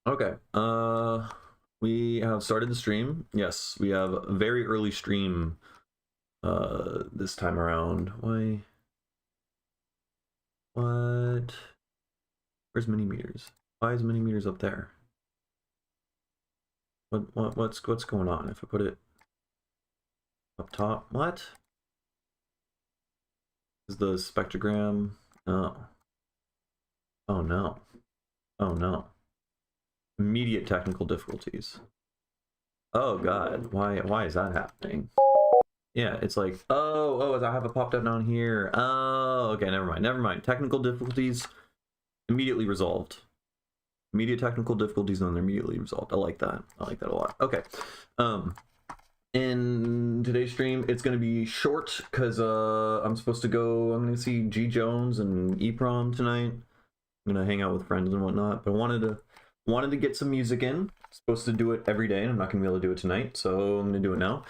Okay. We have started the stream. Yes, we have a very early stream this time around. Why? What? Where's mini meters? Why is mini meters up there? What's going on? If I put it up top, what? Is the spectrogram? Oh. Oh no. Oh no. Immediate technical difficulties. Oh god, why is that happening? Yeah, it's like, oh, I have it popped up down here. Oh, okay, never mind. Technical difficulties immediately resolved. Immediate technical difficulties, and they're immediately resolved. I like that a lot. Okay. In today's stream, it's gonna be short because I'm gonna see G Jones and EPROM tonight. I'm gonna hang out with friends and whatnot, but I wanted to get some music in. Supposed to do it every day, and I'm not gonna be able to do it tonight, so I'm gonna do it now.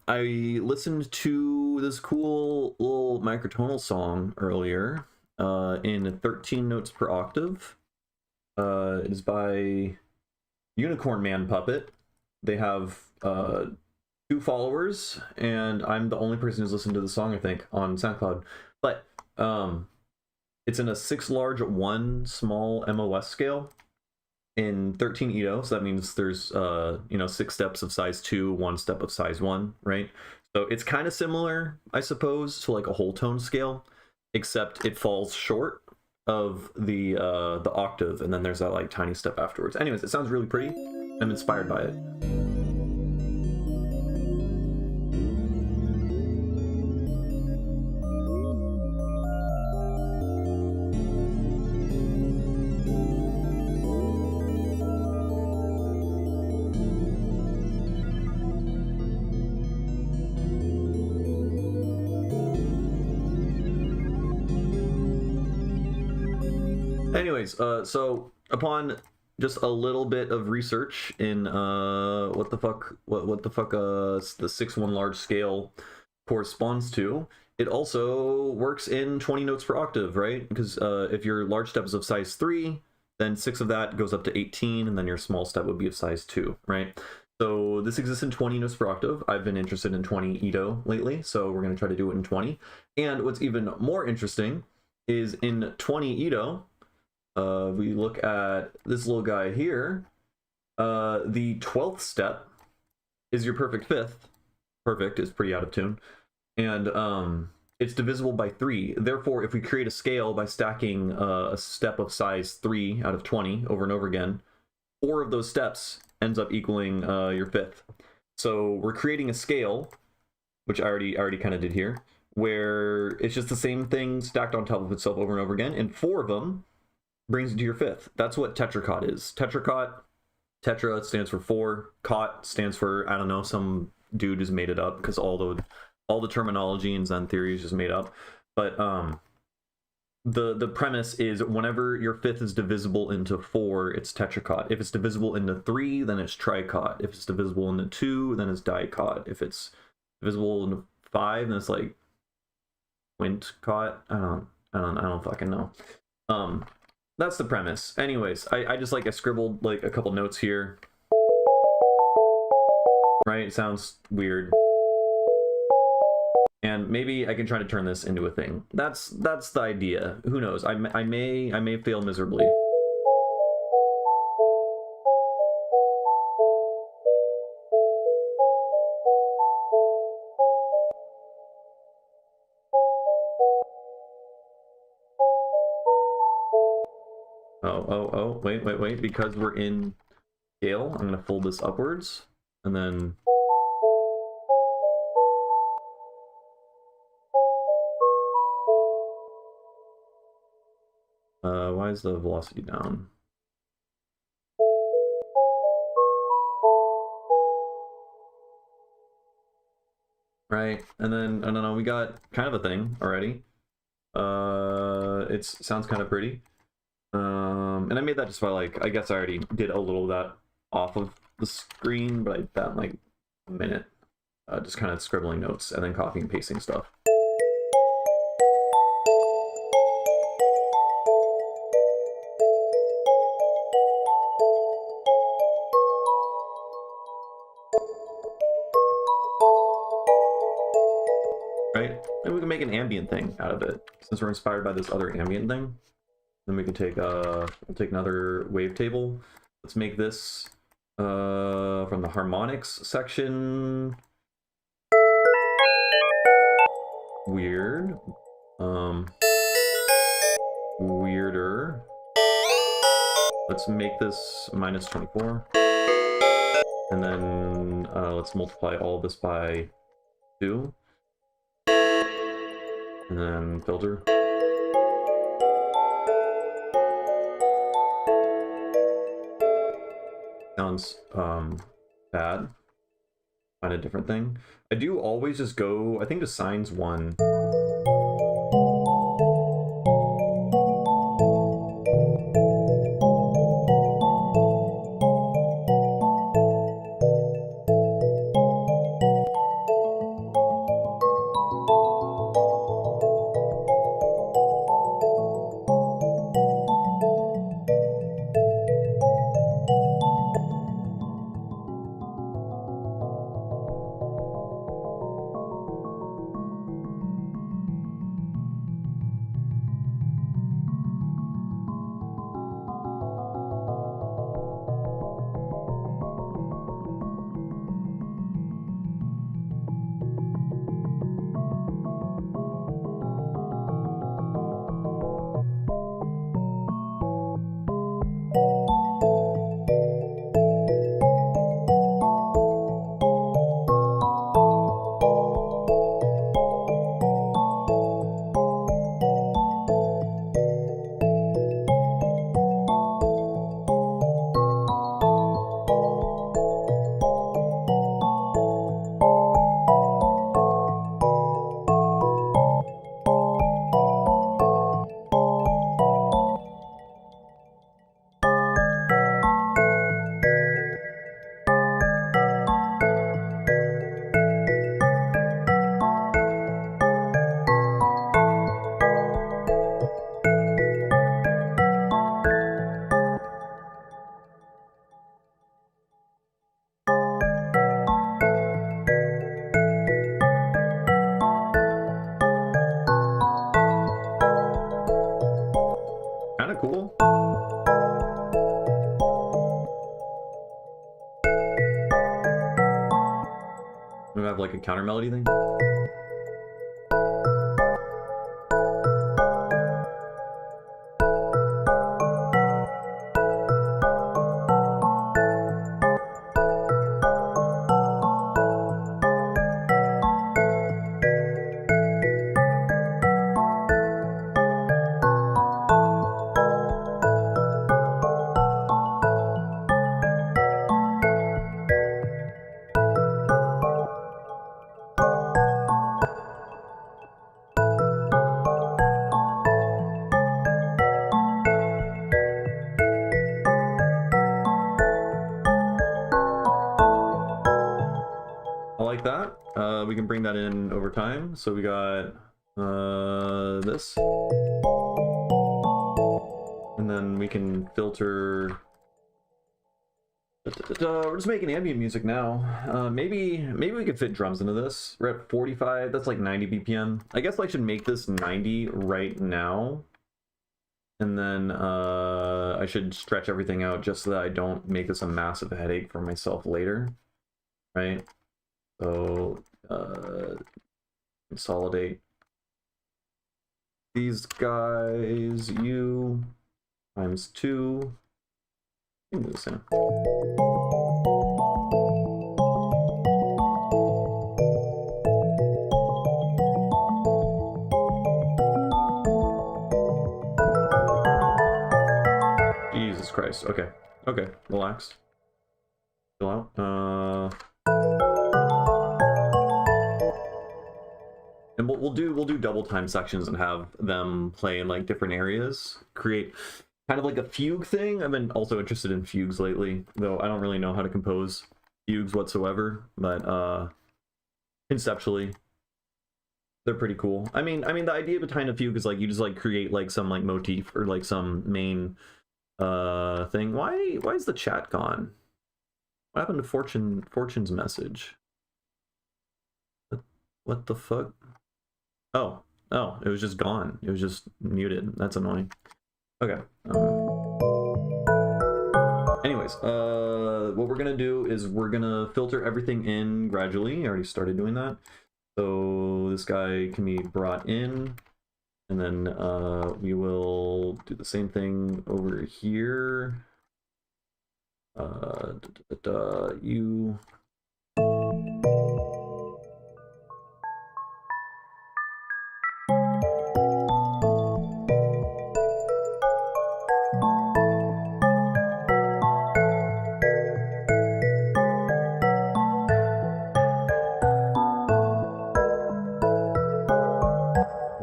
I listened to this cool little microtonal song earlier, in 13 notes per octave. It is by Unicorn Man Puppet. They have 2 followers, and I'm the only person who's listened to the song, I think, on SoundCloud. But it's in a 6 large 1 small MOS scale in 13 Ito, so that means there's 6 steps of size 2, 1 step of size 1, right? So it's kind of similar, I suppose, to like a whole tone scale, except it falls short of the octave, and then there's that like tiny step afterwards. Anyways, it sounds really pretty. I'm inspired by it. Anyways, so upon just a little bit of research in what the fuck the 6/1 large scale corresponds to, it also works in 20 notes per octave, right? Because if your large step is of size 3, then 6 of that goes up to 18, and then your small step would be of size 2, right? So this exists in 20 notes per octave. I've been interested in 20 Ito lately, so we're going to try to do it in 20. And what's even more interesting is in 20 Ito, we look at this little guy here. The 12th step is your perfect 5th. Perfect is pretty out of tune. And it's divisible by 3. Therefore, if we create a scale by stacking a step of size 3 out of 20 over and over again, 4 of those steps ends up equaling your 5th. So we're creating a scale, which I already kind of did here, where it's just the same thing stacked on top of itself over and over again, and 4 of them brings you to your 5th. That's what tetracot is. Tetracot, tetra stands for 4. Cot stands for, I don't know, some dude who's made it up, because all the terminology in Zen theory is just made up. But the premise is whenever your 5th is divisible into 4, it's tetracot. If it's divisible into 3, then it's tricot. If it's divisible into 2, then it's dicot. If it's divisible into 5, then it's like quintcot. I don't fucking know. That's the premise. Anyways, I just I scribbled like a couple notes here. Right? It sounds weird. And maybe I can try to turn this into a thing. That's the idea. Who knows? I may fail miserably. Oh, wait, because we're in scale, I'm gonna fold this upwards, and then why is the velocity down? Right, and then, I don't know, we got kind of a thing already. It sounds kind of pretty. And I made that just by I guess I already did a little of that off of the screen, but I did that in like a minute. Just kind of scribbling notes and then copying and pasting stuff. make an ambient thing out of it. Since we're inspired by this other ambient thing, then we can take we'll take another wavetable. Let's make this from the harmonics section. Weird. Weirder. Let's make this minus 24. And then let's multiply all of this by 2. And then filter. Sounds bad. Find a different thing. I do always just go, I think the sines 1. Kinda cool. We have like a counter melody thing. Like that. We can bring that in over time. So we got this. And then we can filter. We're just making ambient music now. Maybe we could fit drums into this. We're at 45. That's like 90 BPM. I guess I should make this 90 right now. And then I should stretch everything out just so that I don't make this a massive headache for myself later. Right? So consolidate these guys, U times 2. Do this in. Jesus Christ. Okay. Okay. Relax. Chill out. And we'll do double time sections and have them play in like different areas. Create kind of like a fugue thing. I've been also interested in fugues lately, though I don't really know how to compose fugues whatsoever, but conceptually they're pretty cool. I mean the idea behind a fugue is like you just like create like some like motif or like some main thing. Why is the chat gone? What happened to Fortune's message? What the fuck? Oh, oh, it was just gone. It was just muted. That's annoying. Okay. Anyways, what we're gonna do is we're gonna filter everything in gradually. I already started doing that. So this guy can be brought in, and then we will do the same thing over here. You.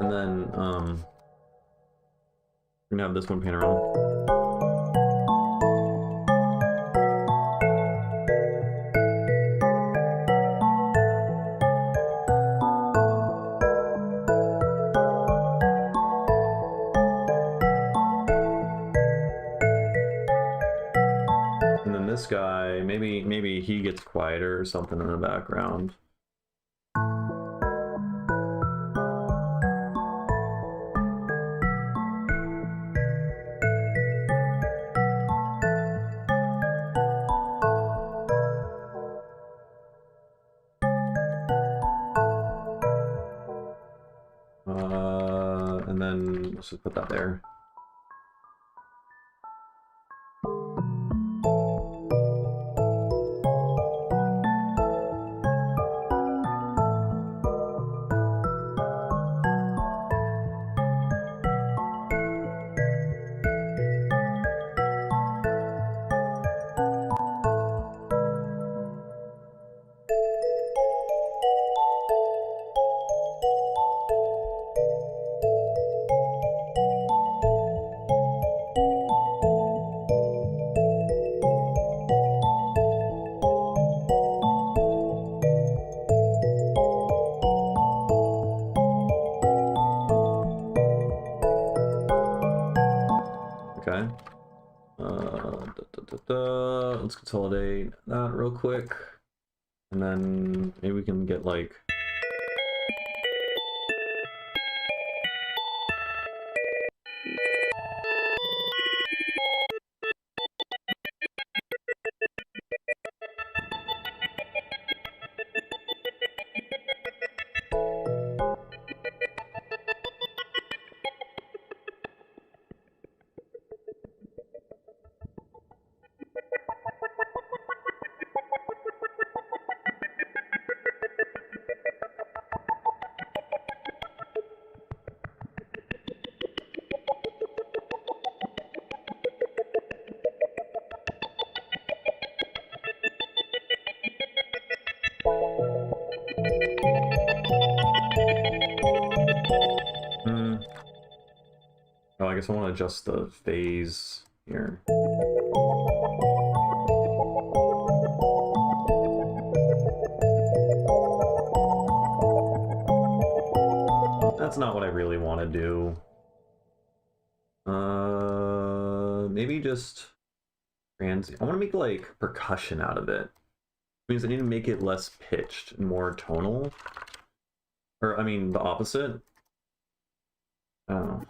And then we're gonna have this one pan around. And then this guy, maybe he gets quieter or something in the background. And then let's just put that there. Okay. Let's consolidate that real quick. And then maybe we can get like... Oh, I guess I want to adjust the phase here. That's not what I really want to do. Maybe just trans. I want to make like percussion out of it. Which means I need to make it less pitched and more tonal. Or I mean the opposite. I don't know.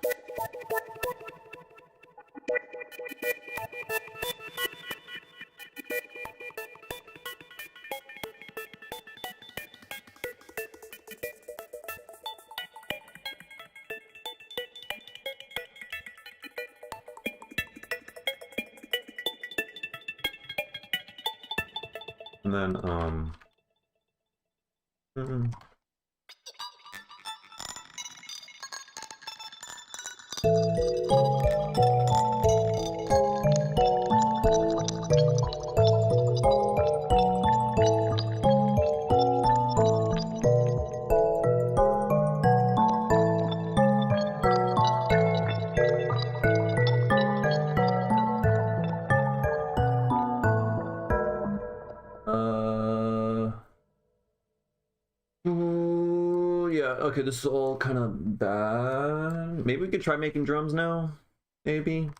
And then, yeah, okay, this is all kind of bad. Maybe we could try making drums now. Maybe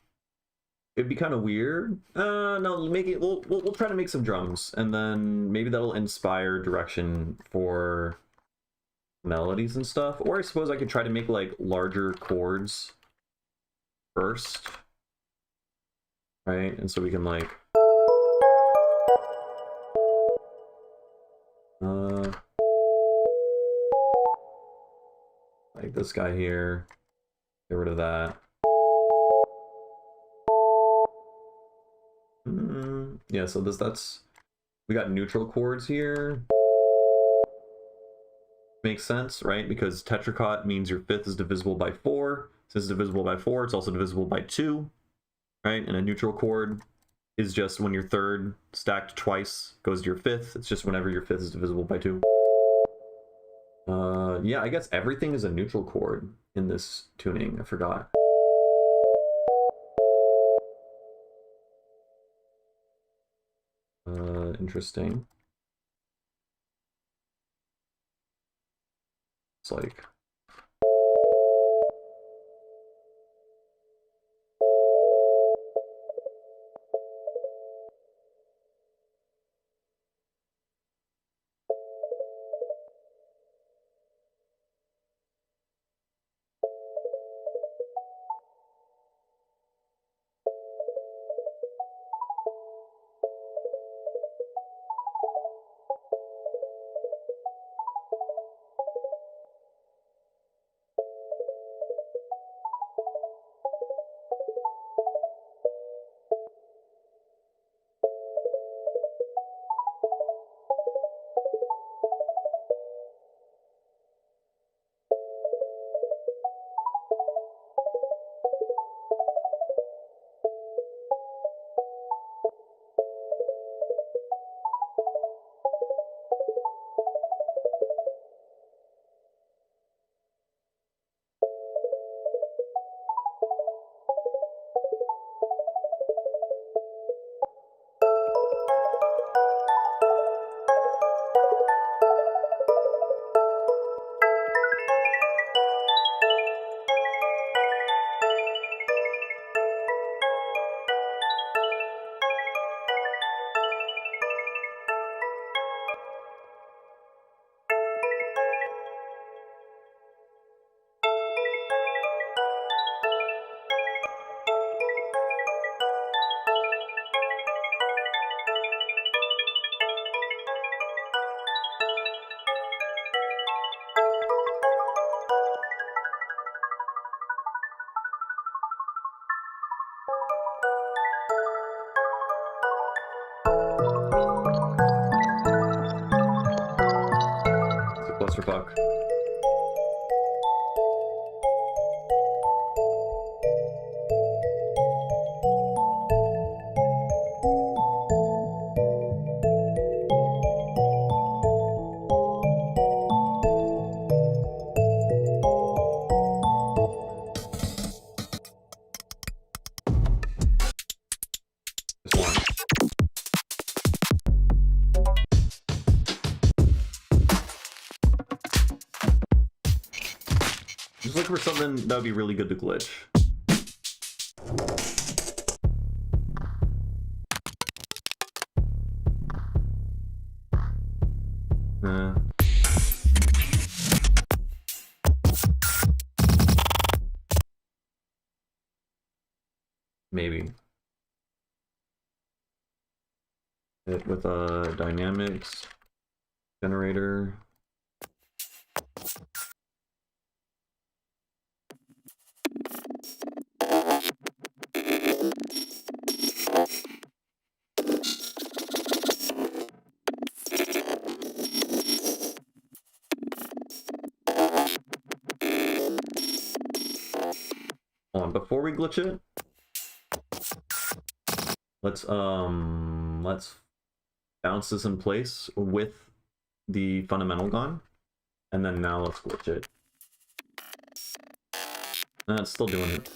it'd be kind of weird. No, make it. We'll try to make some drums, and then maybe that'll inspire direction for melodies and stuff. Or I suppose I could try to make like larger chords first, right? And so we can like like this guy here, get rid of that. Yeah, so that's we got neutral chords here. Makes sense, right? Because tetracot means your fifth is divisible by 4. Since it's divisible by 4, it's also divisible by 2, right? And a neutral chord is just when your third stacked twice goes to your fifth. It's just whenever your fifth is divisible by 2. Yeah, I guess everything is a neutral chord in this tuning. I forgot. Interesting. It's like... It's a clusterfuck. Just looking for something that would be really good to glitch. Maybe. It with a dynamics generator. Hold on, before we glitch it, let's bounce this in place with the fundamental gone, and then now let's glitch it. It's still doing it.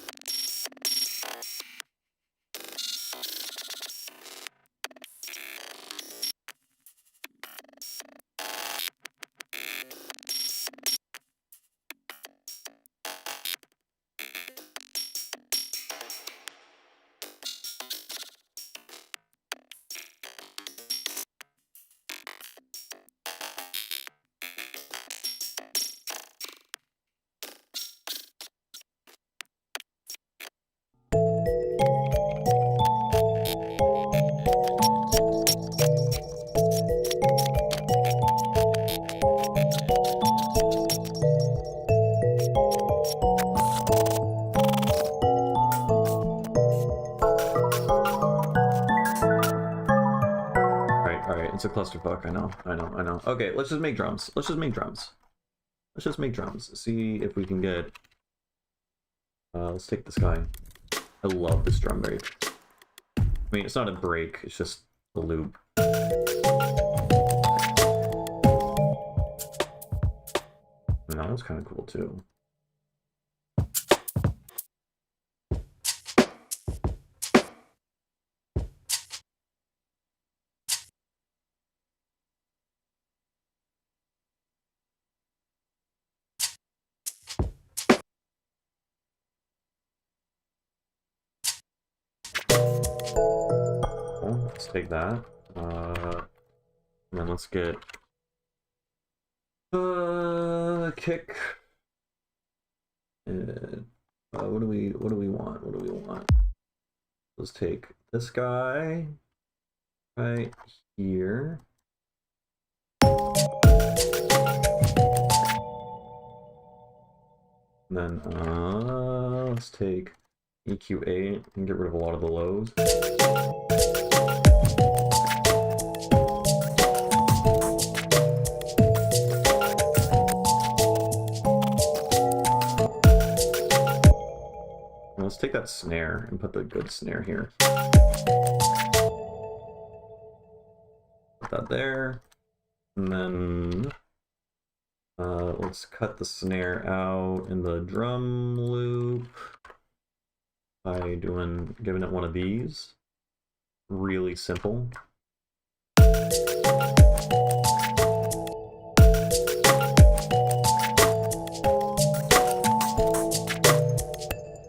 It's a clusterfuck. I know. Okay, let's just make drums. Let's just make drums. See if we can get... let's take this guy. I love this drum break. I mean, it's not a break, it's just a loop. And that was kind of cool too. Let's take that. And then let's get kick. What do we want? Let's take this guy right here. And then let's take EQ8 and get rid of a lot of the lows. Let's take that snare and put the good snare here. Put that there. And then let's cut the snare out in the drum loop by giving it one of these. Really simple.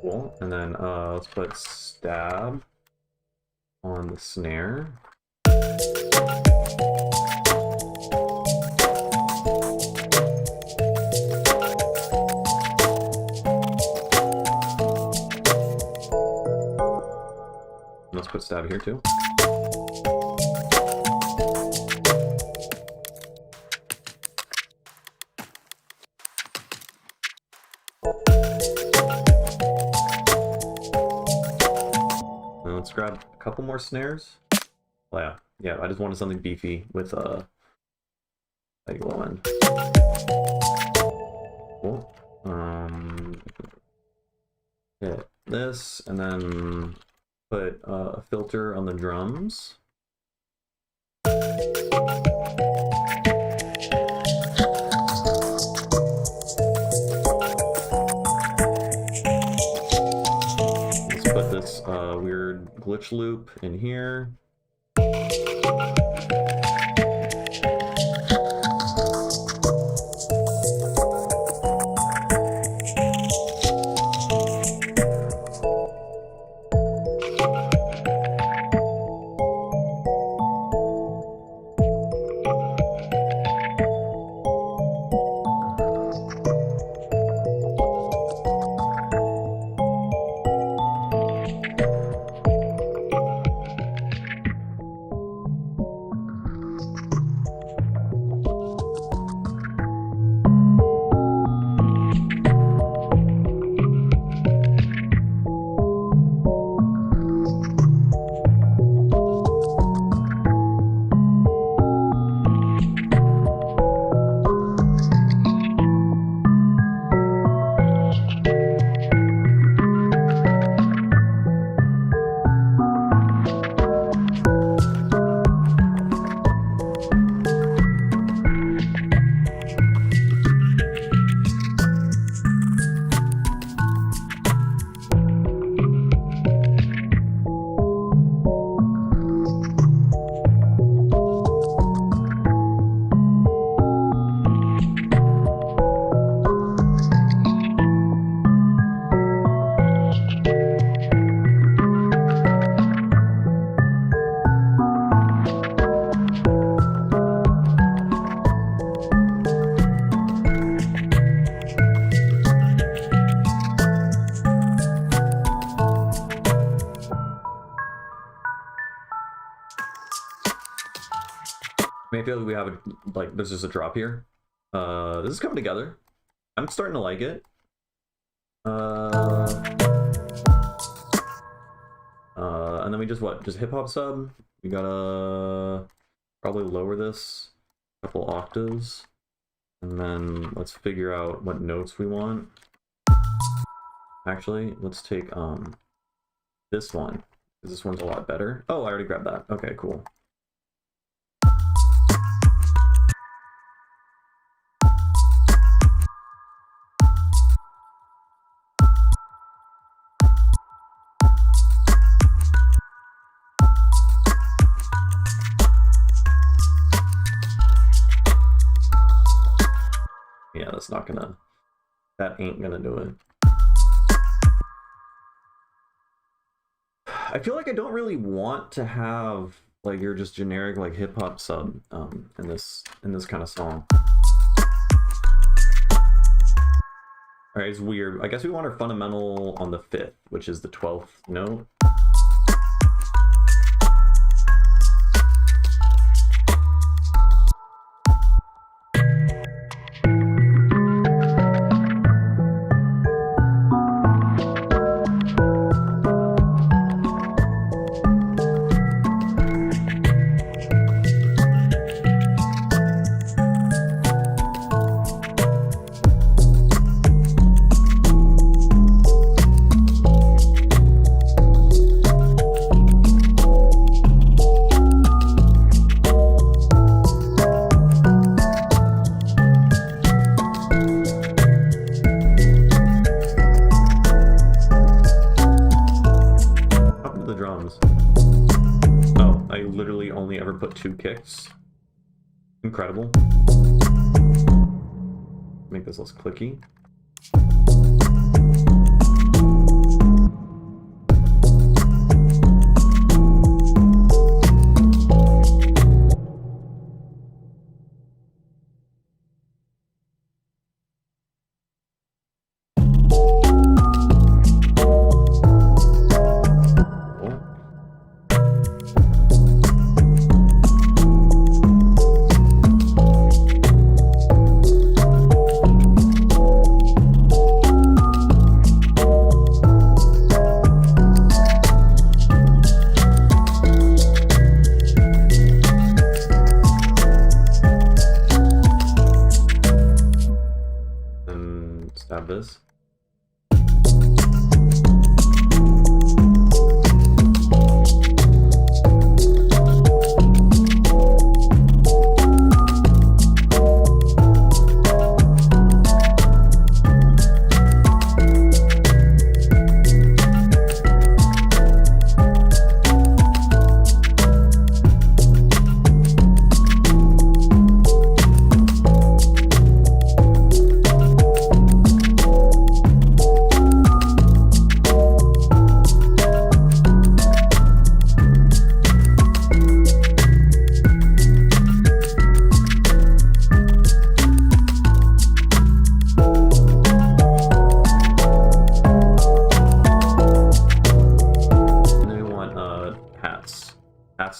Cool. And then let's put stab on the snare. Let's put stab here too. Now let's grab a couple more snares. Well, yeah, I just wanted something beefy with a low end. Cool. Hit this and then put a filter on the drums. Let's put this weird glitch loop in here. Maybe we have a, like, there's just a drop here. This is coming together. I'm starting to like it. And then we just what? Just hip hop sub. We got a probably lower this a couple octaves, and then let's figure out what notes we want. Actually, let's take this one, because this one's a lot better. Oh, I already grabbed that. Okay, cool. Yeah, that's not gonna, that ain't gonna do it. I feel like I don't really want to have like your just generic like hip hop sub in this kind of song. Alright, it's weird. I guess we want our fundamental on the 5th, which is the 12th note. Oh, I literally only ever put 2 kicks. Incredible. Make this less clicky. Stab this.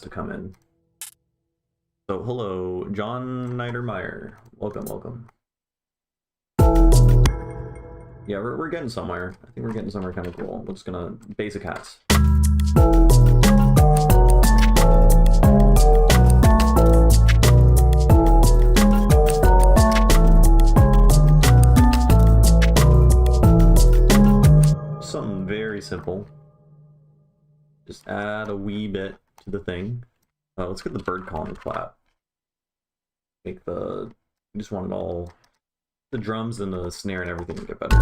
To come in. So hello, John Niedermeyer. Welcome, welcome. Yeah, we're getting somewhere. I think we're getting somewhere kind of cool. We're just gonna basic hats. Something very simple. Just add a wee bit to the thing. Let's get the bird calling clap. Make the, I just want it all, the drums and the snare and everything to get better.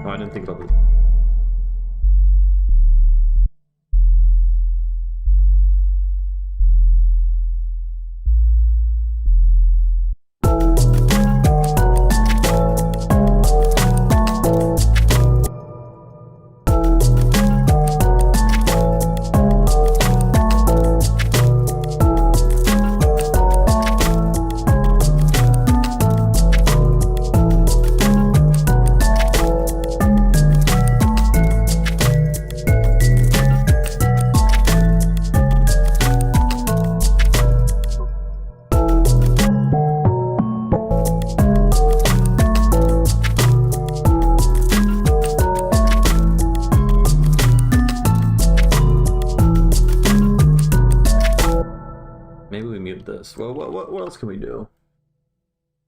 Oh, I didn't think about this. What else can we do?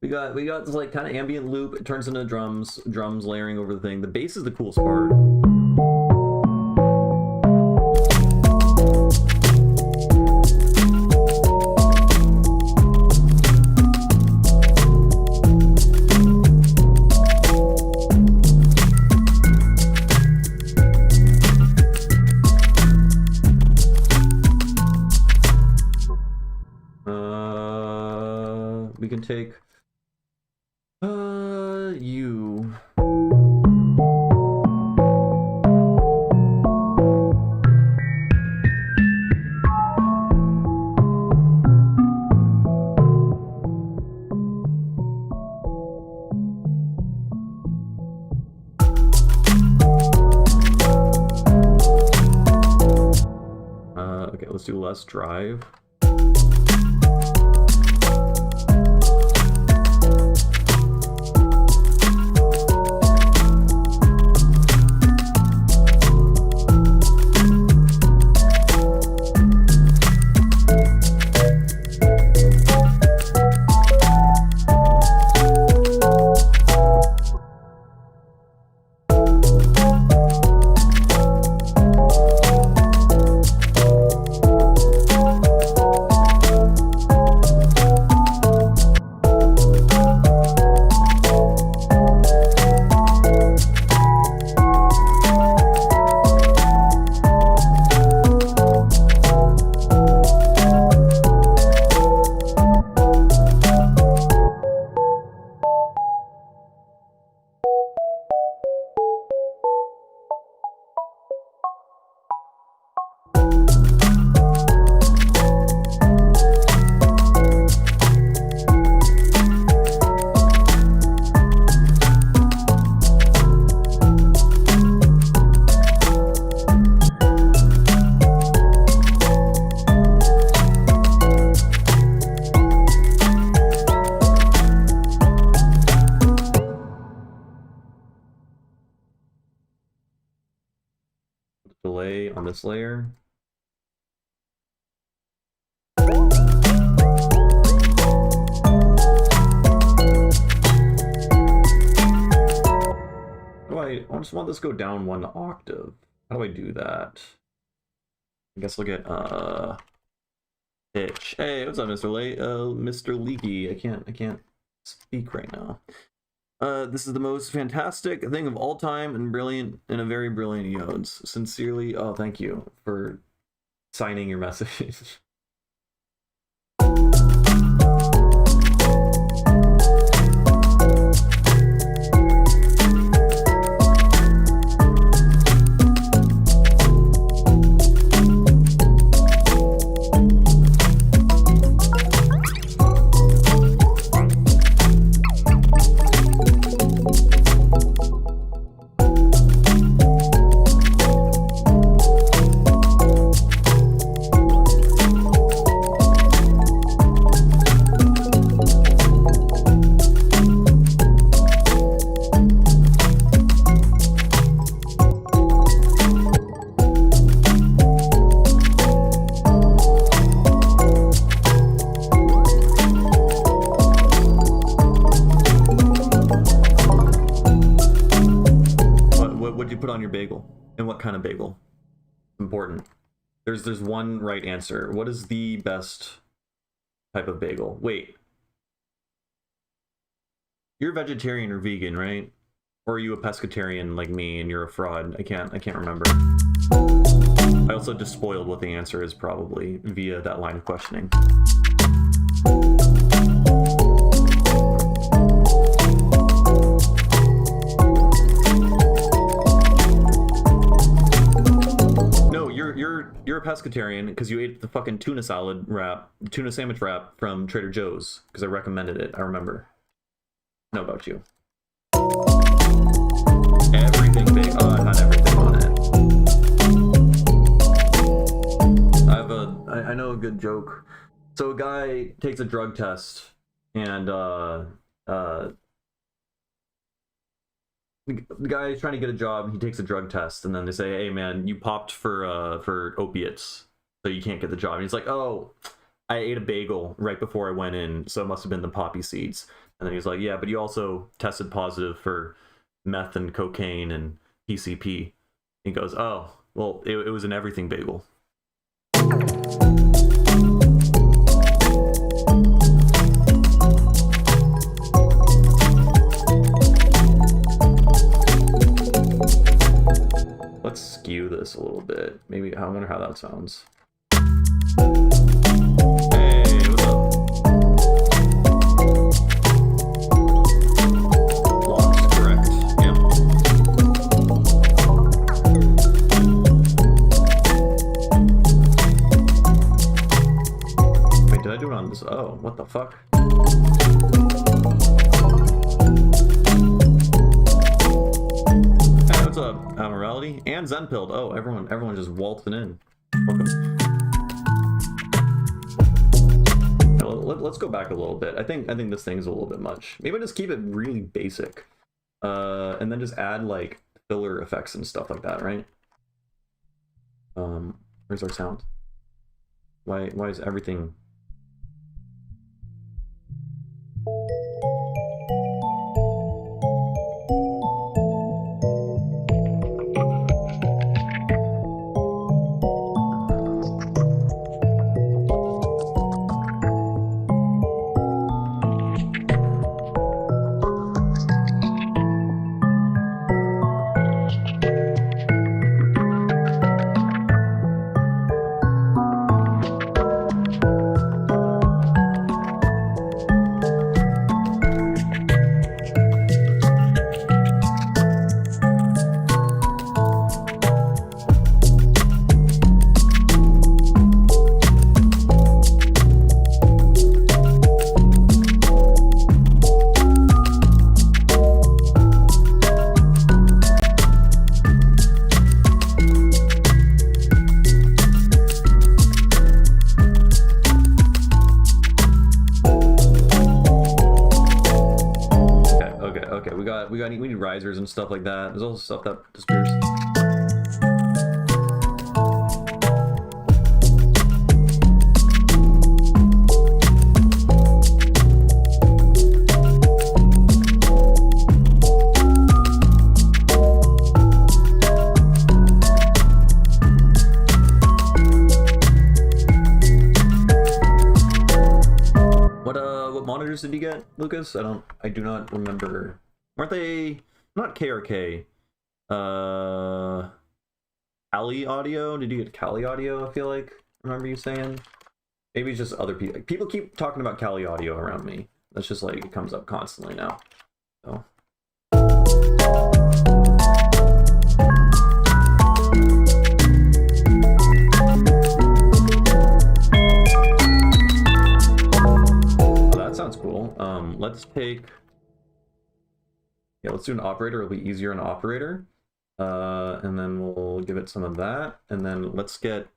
We got this like kind of ambient loop. It turns into drums layering over the thing. The bass is the coolest part. We can take you. Okay, let's do less drive. Delay on this layer. I just want this to go down 1 octave. How do I do that? I guess look at pitch. Hey, what's up, Mr. Leaky? I can't speak right now. This is the most fantastic thing of all time and brilliant, and a very brilliant Yodes. Sincerely, oh, thank you for signing your message. And what kind of bagel? Important. There's one right answer. What is the best type of bagel? Wait. You're vegetarian or vegan, right? Or are you a pescatarian like me and you're a fraud? I can't remember. I also despoiled what the answer is probably via that line of questioning. You're a pescatarian because you ate the fucking tuna sandwich wrap from Trader Joe's because I recommended it. I remember. I know about you. Everything big. Oh, I had everything on it. I know a good joke. So a guy takes a drug test and the guy's trying to get a job. He takes a drug test, and then they say, "Hey, man, you popped for opiates, so you can't get the job." And he's like, "Oh, I ate a bagel right before I went in, so it must have been the poppy seeds. And then he was like, yeah, but you also tested positive for meth and cocaine and PCP. He goes, oh, well, it was an everything bagel. Let's skew this a little bit. Maybe, I wonder how that sounds. Hey, what's up? Locks, correct. Yep. Wait, did I do it on this? Oh, what the fuck? Hey, what's up, Amorality? And Zenpilled. Oh, everyone just waltzing in. Welcome. Let's go back a little bit. I think this thing's a little bit much. Maybe just keep it really basic, and then just add like filler effects and stuff like that, right? Where's our sound? Why is everything? We need risers and stuff like that. There's also stuff that disappears. What monitors did you get, Lucas? I do not remember. Aren't they not KRK? Kali Audio? Did you get Kali Audio? I feel like I remember you saying. Maybe it's just other people. Like, people keep talking about Kali Audio around me. That's just like it comes up constantly now. So. Oh, that sounds cool. Let's take. Yeah, let's do an operator. It'll be easier on operator. And then we'll give it some of that. And then let's get...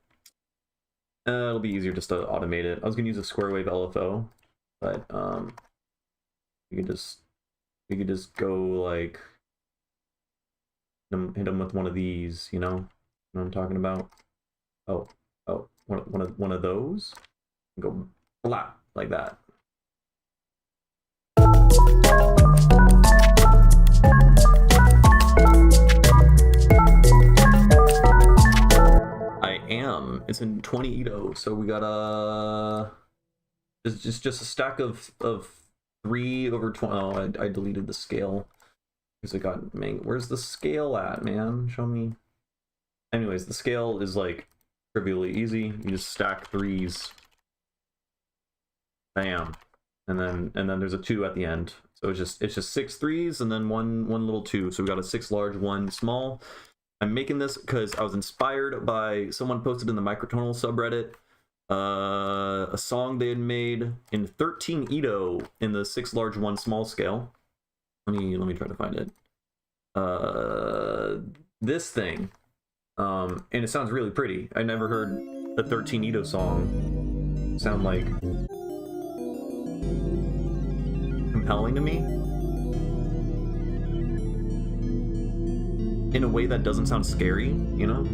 it'll be easier just to automate it. I was going to use a square wave LFO, but we could just go like... hit them with one of these, you know what I'm talking about? Oh, one of those? Go blah, like that. It's in 20 Ito, so we got it's just a stack of 3 over 20. Oh, I deleted the scale because it got where's the scale at, man? Show me. Anyways, the scale is like trivially easy. You just stack 3s. Bam. And then there's a 2 at the end. So it's just 6 3s and then one little 2. So we got a 6 large, 1 small. I'm making this because I was inspired by someone posted in the Microtonal subreddit a song they had made in 13 Ito in the 6 large 1 small scale. Let me try to find it. This thing, and it sounds really pretty. I never heard a 13 Ito song sound like compelling to me. In a way that doesn't sound scary, you know?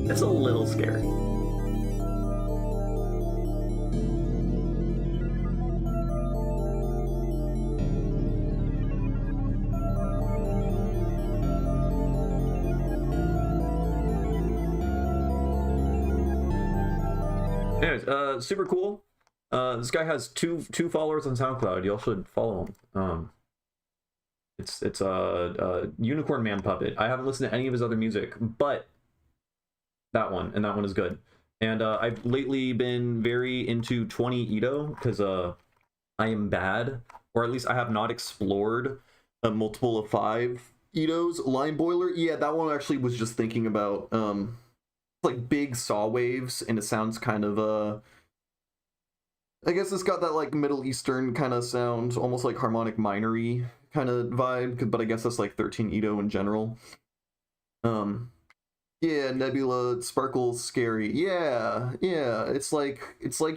It's a little scary. Anyways, super cool. This guy has two followers on SoundCloud. Y'all should follow him. It's a Unicorn Man Puppet. I haven't listened to any of his other music, but that one is good. And I've lately been very into 20 Ito because I am bad, or at least I have not explored a multiple of 5 Itos. Line Boiler, yeah, that one actually was just thinking about like big saw waves, and it sounds kind of I guess it's got that like Middle Eastern kind of sound, almost like harmonic minor-y kind of vibe, but I guess that's like 13 Ito in general. Yeah, Nebula, Sparkle's scary. Yeah, it's like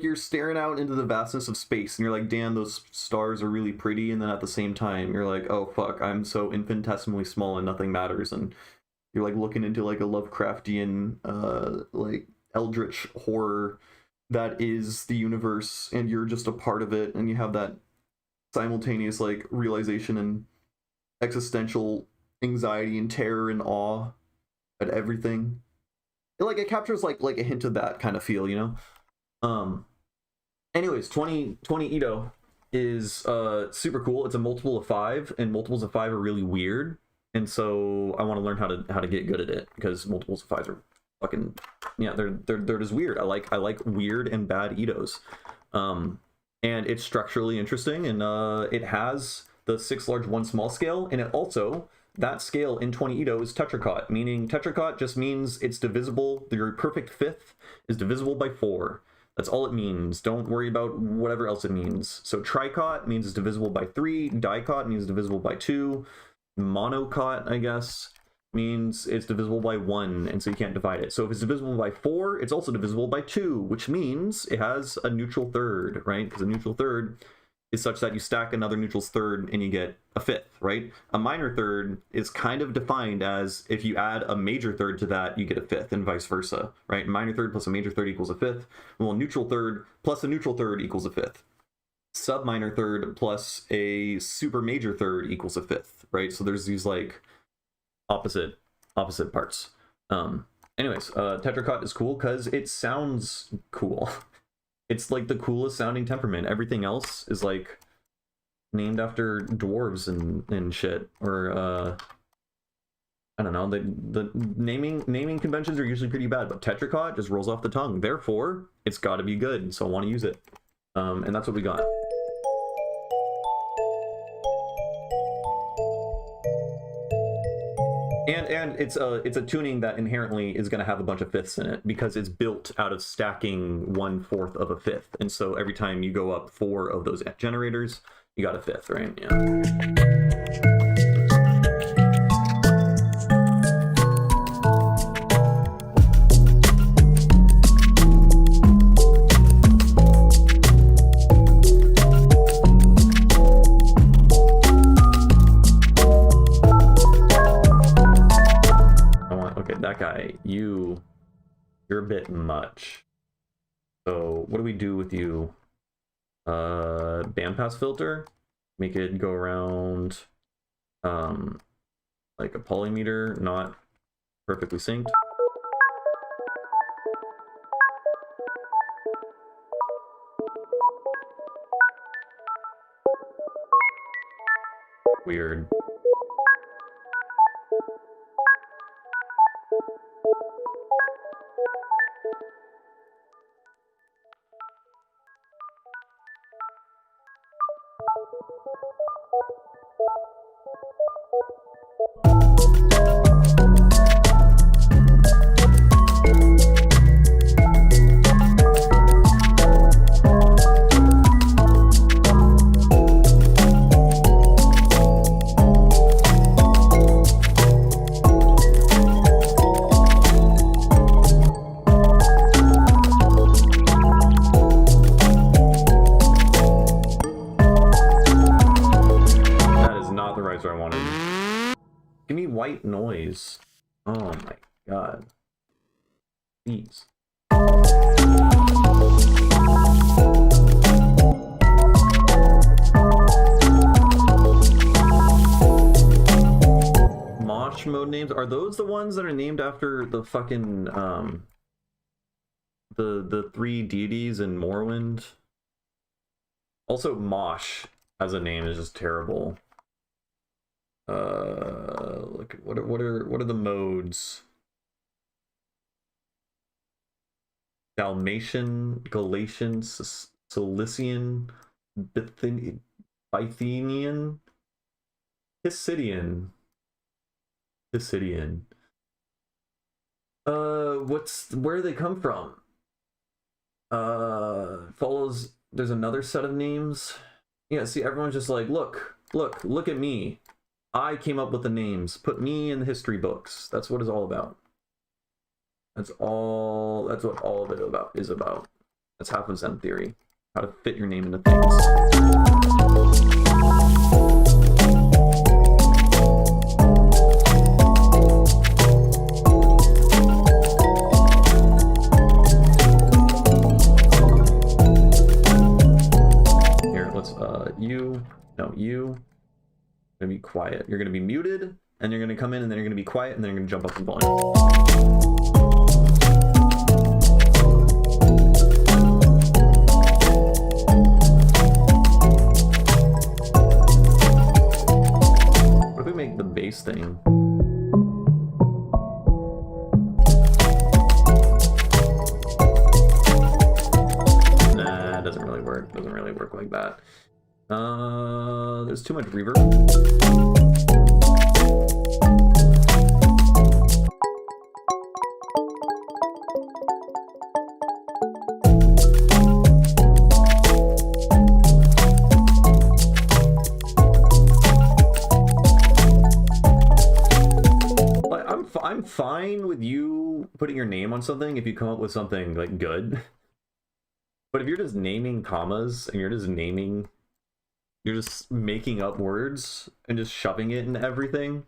you're staring out into the vastness of space, and you're like, damn, those stars are really pretty, and then at the same time, you're like, oh fuck, I'm so infinitesimally small and nothing matters, and you're like looking into like a Lovecraftian, like eldritch horror that is the universe, and you're just a part of it, and you have that simultaneous like realization and existential anxiety and terror and awe at everything. It captures like a hint of that kind of feel, you know. Anyways, 20 Ito is super cool. It's a multiple of 5, and multiples of 5 are really weird, and so I want to learn how to get good at it, because multiples of 5 are fucking, yeah, they're just weird. I like weird and bad Itos. And it's structurally interesting, and it has the 6 large 1 small scale, and it also, that scale in 20 Ito is tetracot, meaning tetracot just means it's divisible. Your perfect fifth is divisible by 4. That's all it means. Don't worry about whatever else it means. So tricot means it's divisible by 3. Dicot means divisible by 2. Monocot, I guess, means it's divisible by 1, and so you can't divide it. So if it's divisible by 4, it's also divisible by 2, which means it has a neutral third, right? Because a neutral third is such that you stack another neutral's third and you get a fifth, right? A minor third is kind of defined as if you add a major third to that, you get a fifth, and vice versa, right? Minor third plus a major third equals a fifth. Well, a neutral third plus a neutral third equals a fifth. Sub-minor third plus a super major third equals a fifth, right? So there's these like opposite parts. Anyways, tetracot is cool because it sounds cool. It's like the coolest sounding temperament. Everything else is like named after dwarves and shit, or I don't know. The naming conventions are usually pretty bad, but tetracot just rolls off the tongue. Therefore, it's got to be good. So I want to use it, and that's what we got. And it's a tuning that inherently is going to have a bunch of fifths in it, because it's built out of stacking 1/4 of a fifth, and so every time you go up 4 of those generators, you got a fifth, right? Yeah. That guy, you're a bit much. So what do we do with you? Bandpass filter, make it go around like a polymeter, not perfectly synced. Weird. White noise. Oh my god. Please. Mosh mode names, are those the ones that are named after the fucking the three deities in Morrowind. Also, Mosh as a name is just terrible. Look, what are the modes? Dalmatian, Galatian, Cilician, Bithynian, Pisidian. Where do they come from? Follows. There's another set of names. Yeah, see, everyone's just like, look at me. I came up with the names. Put me in the history books. That's what it's all about. That's what all of it is about. That's half of Zen theory. How to fit your name into things. You gonna be quiet. You're gonna be muted, and you're gonna come in, and then you're gonna be quiet, and then you're gonna jump up in volume. What if we make the bass thing? Nah, it doesn't really work. It doesn't really work like that. There's too much reverb. I'm fine with you putting your name on something if you come up with something like good. But if you're just naming commas and you're just making up words and just shoving it in everything,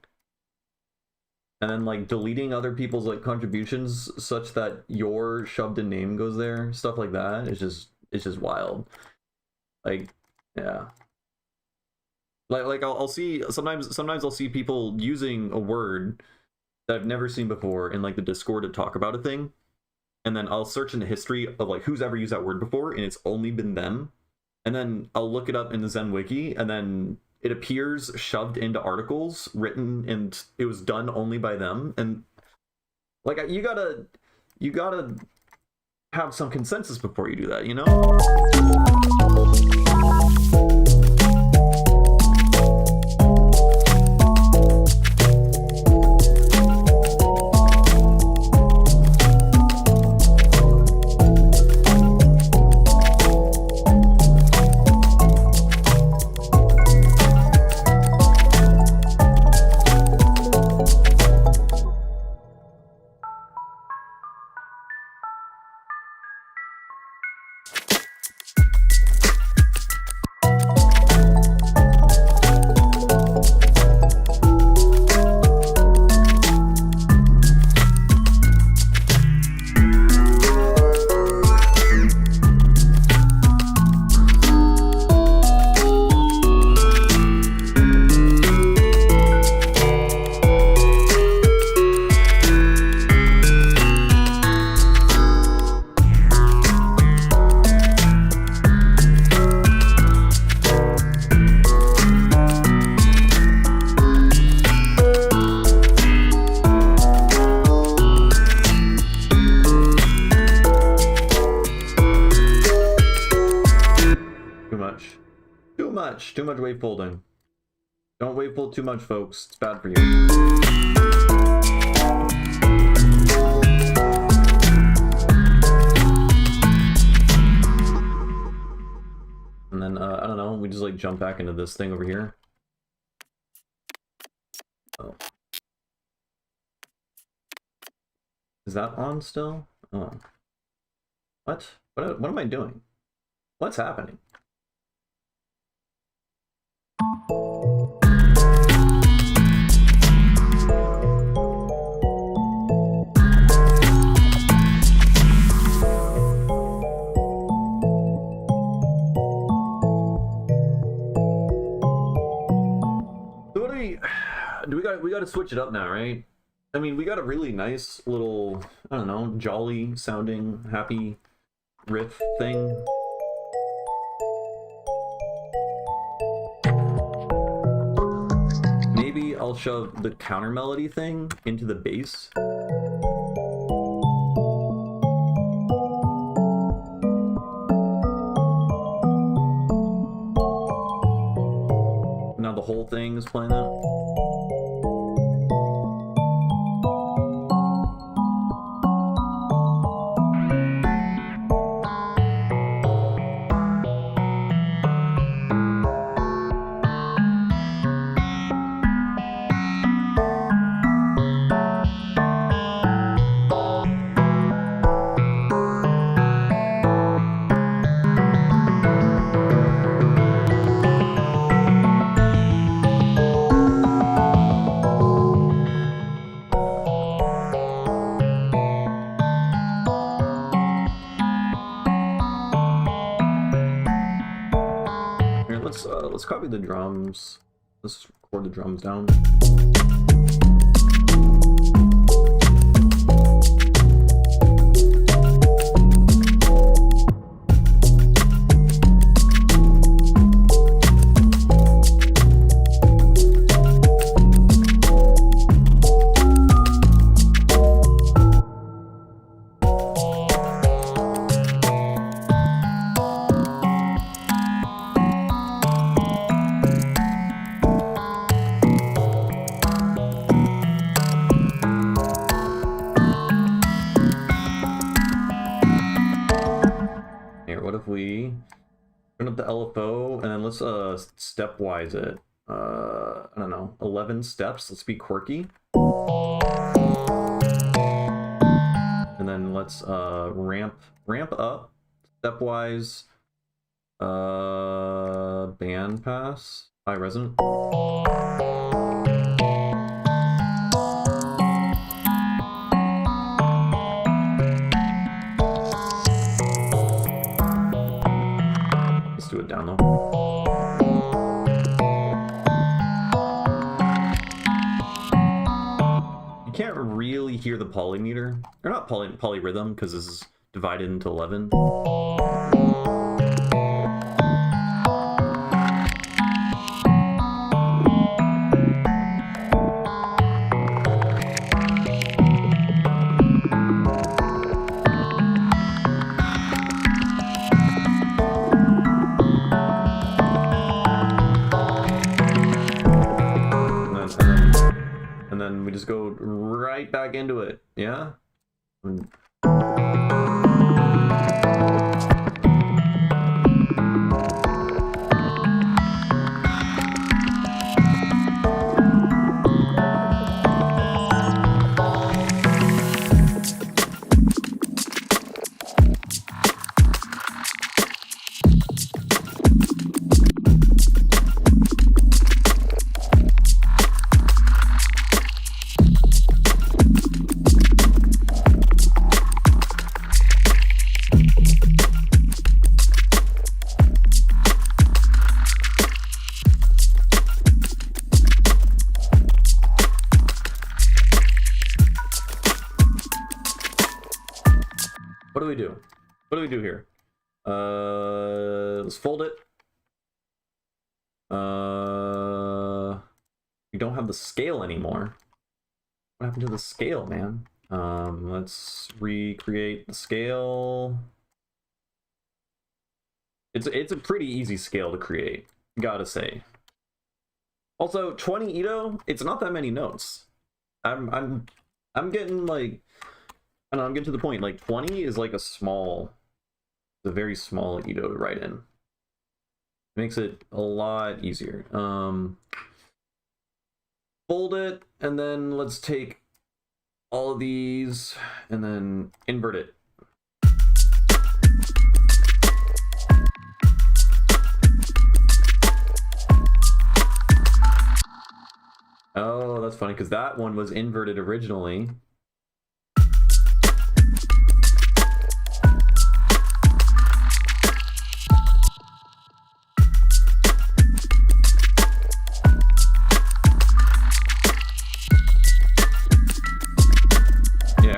and then like deleting other people's like contributions such that your shoved in name goes there, stuff like that, it's just wild. Like, yeah. Like I'll see sometimes I'll see people using a word that I've never seen before in like the Discord to talk about a thing, and then I'll search in the history of like who's ever used that word before, and it's only been them. And then I'll look it up in the Zen Wiki, and then it appears shoved into articles written, and it was done only by them. And like, you gotta have some consensus before you do that, you know? Too much wave folding. Don't wave fold too much, folks. It's bad for you. And then, I don't know, we just like jump back into this thing over here. Oh. Is that on still? Oh. What am I doing? What's happening? So what do we got to switch it up now, right? I mean, we got a really nice little, I don't know, jolly sounding, happy riff thing. Maybe I'll shove the counter melody thing into the bass. Now the whole thing is playing that. Let's copy the drums. Let's record the drums down. What if we turn up the LFO and then let's stepwise it. I don't know, 11 steps. Let's be quirky. And then let's ramp up stepwise. Band pass, high resonant. Do it down low. You can't really hear the polymeter, or not polyrhythm, because this is divided into 11. And we just go right back into it, yeah? What do we do? What do we do here? Let's fold it. We don't have the scale anymore. What happened to the scale, man? Let's recreate the scale. It's a pretty easy scale to create, gotta say. Also, 20 Ito, it's not that many notes. I'm getting like, I don't know, I'm getting to the point. Like 20 is like it's a very small Ito to write in. Makes it a lot easier. Fold it, and then let's take all of these and then invert it. Oh, that's funny, because that one was inverted originally.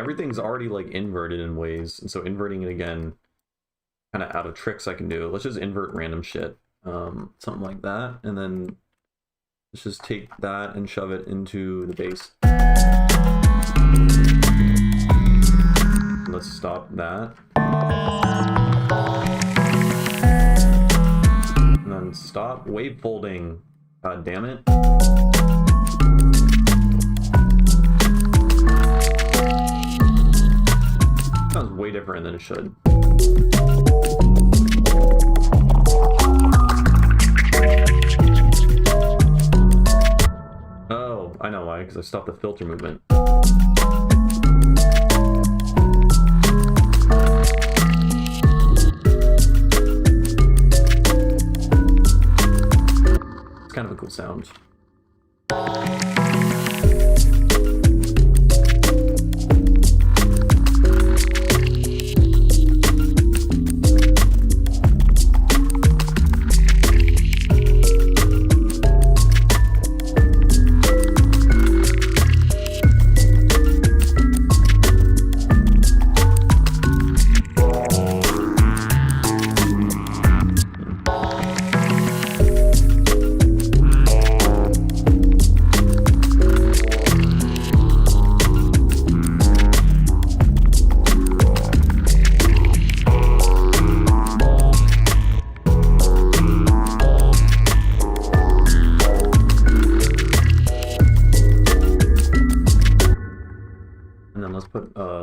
everything's already like inverted in ways, and so inverting it again, kind of out of tricks I can do. Let's just invert random shit, something like that, and then let's just take that and shove it into the base. Let's stop that. And then stop wave folding. God damn it. Sounds way different than it should. Oh, I know why, because I stopped the filter movement. It's kind of a cool sound.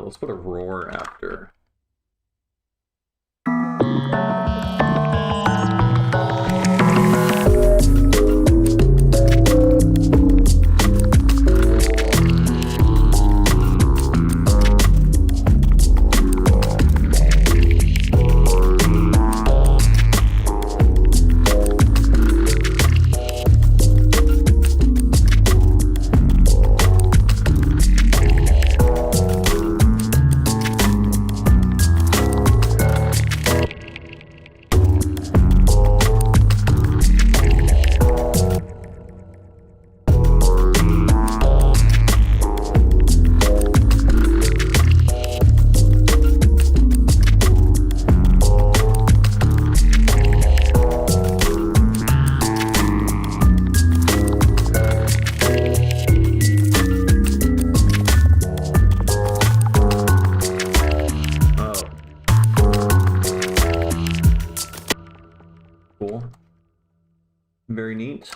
Let's put a roar after. Cool. Very neat.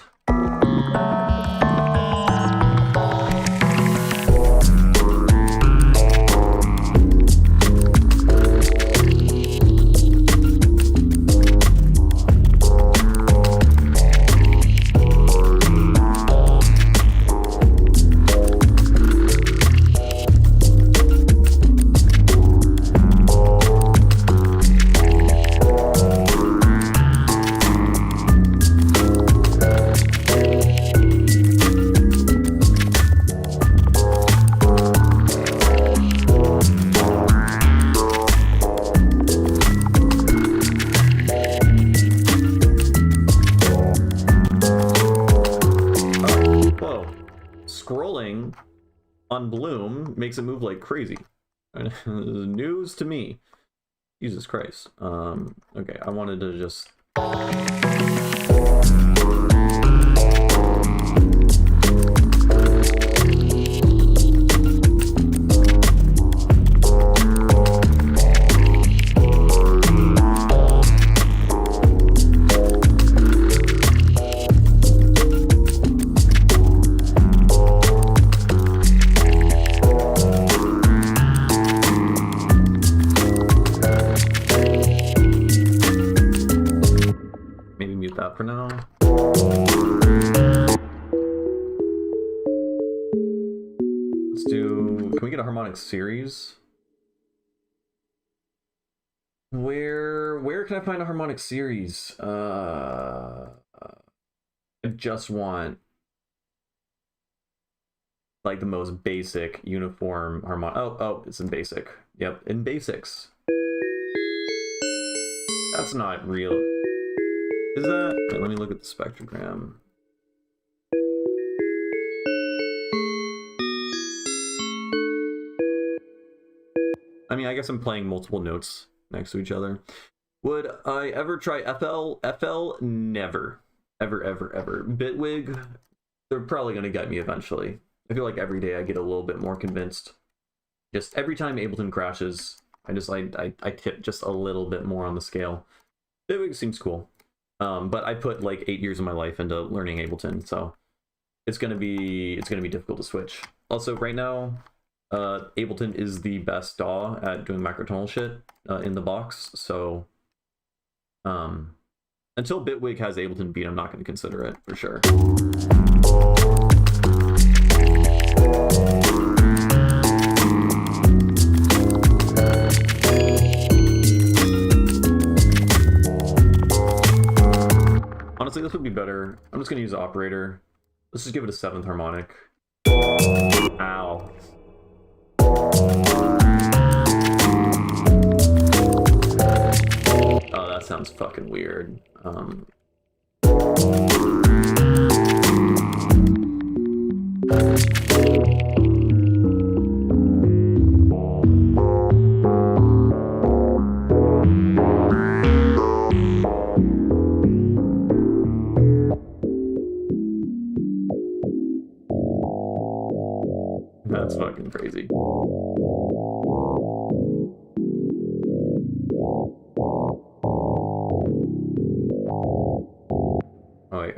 Scrolling on Bloom makes it move like crazy. News to me. Jesus Christ. Okay, I wanted to just... that for now. Let's do... Can we get a harmonic series? Where can I find a harmonic series? I just want like the most basic uniform harmonic. Oh, it's in basic. Yep, in basics. That's not real. Is that? Wait, let me look at the spectrogram. I mean, I guess I'm playing multiple notes next to each other. Would I ever try FL? FL? Never. Ever, ever, ever. Bitwig? They're probably going to get me eventually. I feel like every day I get a little bit more convinced. Just every time Ableton crashes, I tip just a little bit more on the scale. Bitwig seems cool. But I put like 8 years of my life into learning Ableton, so it's gonna be difficult to switch. Also, right now, Ableton is the best DAW at doing macrotonal shit in the box. So, until Bitwig has Ableton beat, I'm not going to consider it for sure. Honestly, this would be better. I'm just going to use the operator. Let's just give it a 7th harmonic. Ow. Oh, that sounds fucking weird. That's fucking crazy. Oh, wait,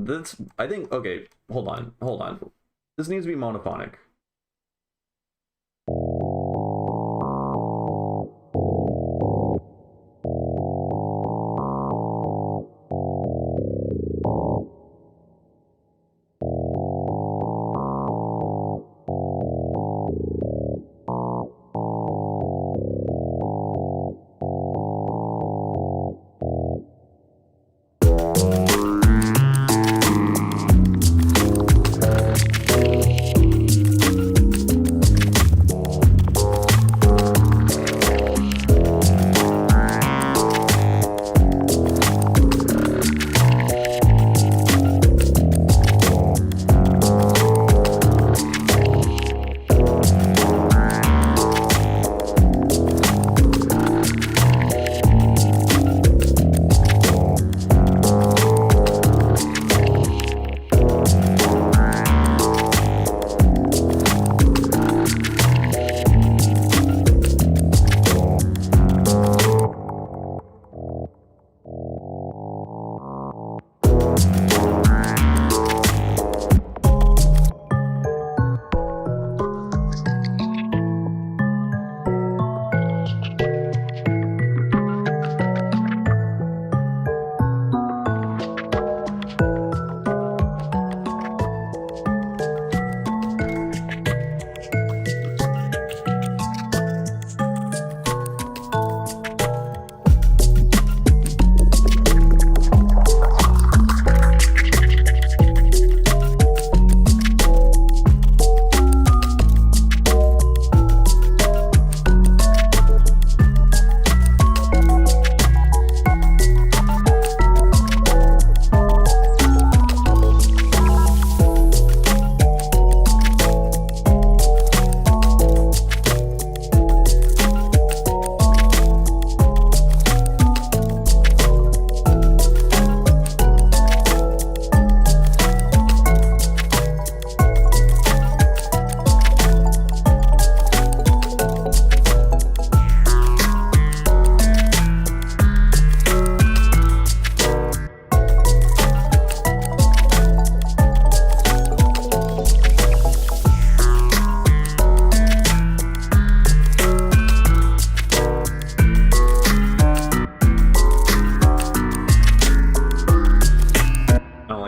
that's, I think, okay, hold on. This needs to be monophonic.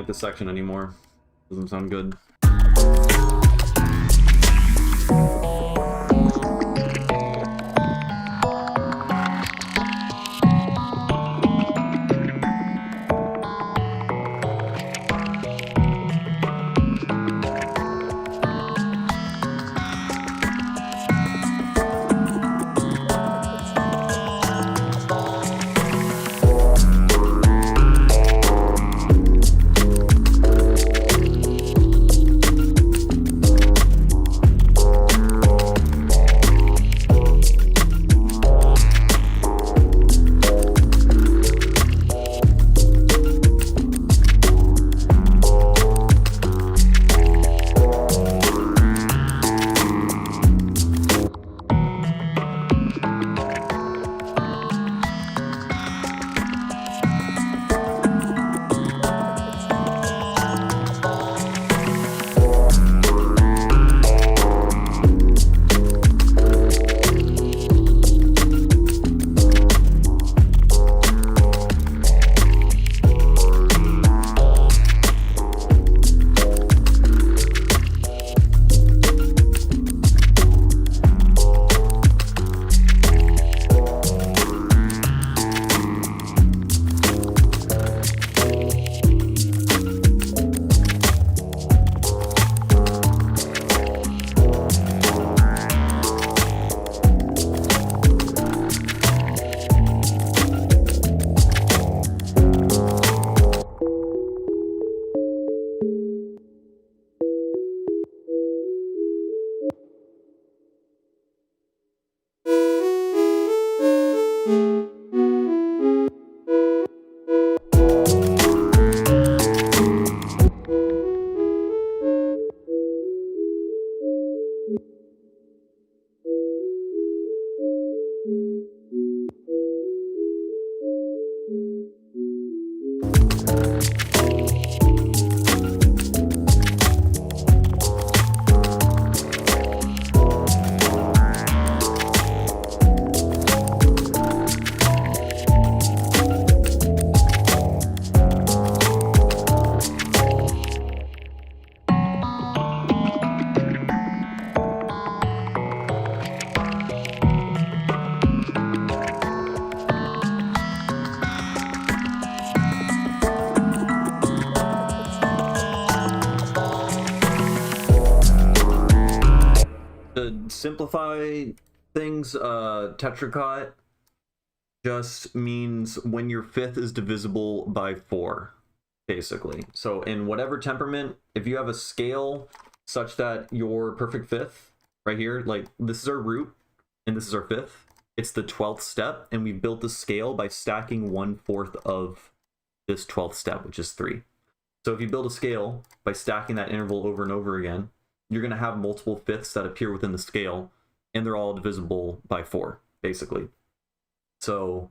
This section anymore. Doesn't sound good. To simplify things, tetracot just means when your fifth is divisible by 4, basically. So in whatever temperament, if you have a scale such that your perfect fifth, right here, like this is our root and this is our fifth, it's the 12th step, and we built the scale by stacking 1/4 of this 12th step, which is 3. So if you build a scale by stacking that interval over and over again, you're going to have multiple fifths that appear within the scale, and they're all divisible by 4, basically. So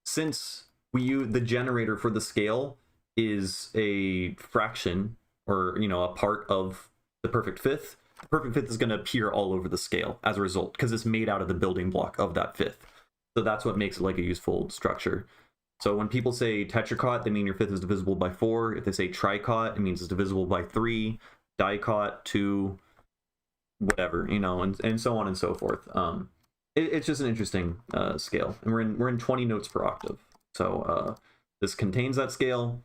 since we use the generator for the scale is a fraction, or, you know, a part of the perfect fifth, the perfect fifth is going to appear all over the scale as a result, because it's made out of the building block of that fifth. So that's what makes it like a useful structure. So when people say tetracot, they mean your fifth is divisible by 4. If they say tricot, it means it's divisible by 3. Dicot, 2, whatever, you know, and so on and so forth. It's just an interesting scale, and we're in 20 notes per octave. So this contains that scale,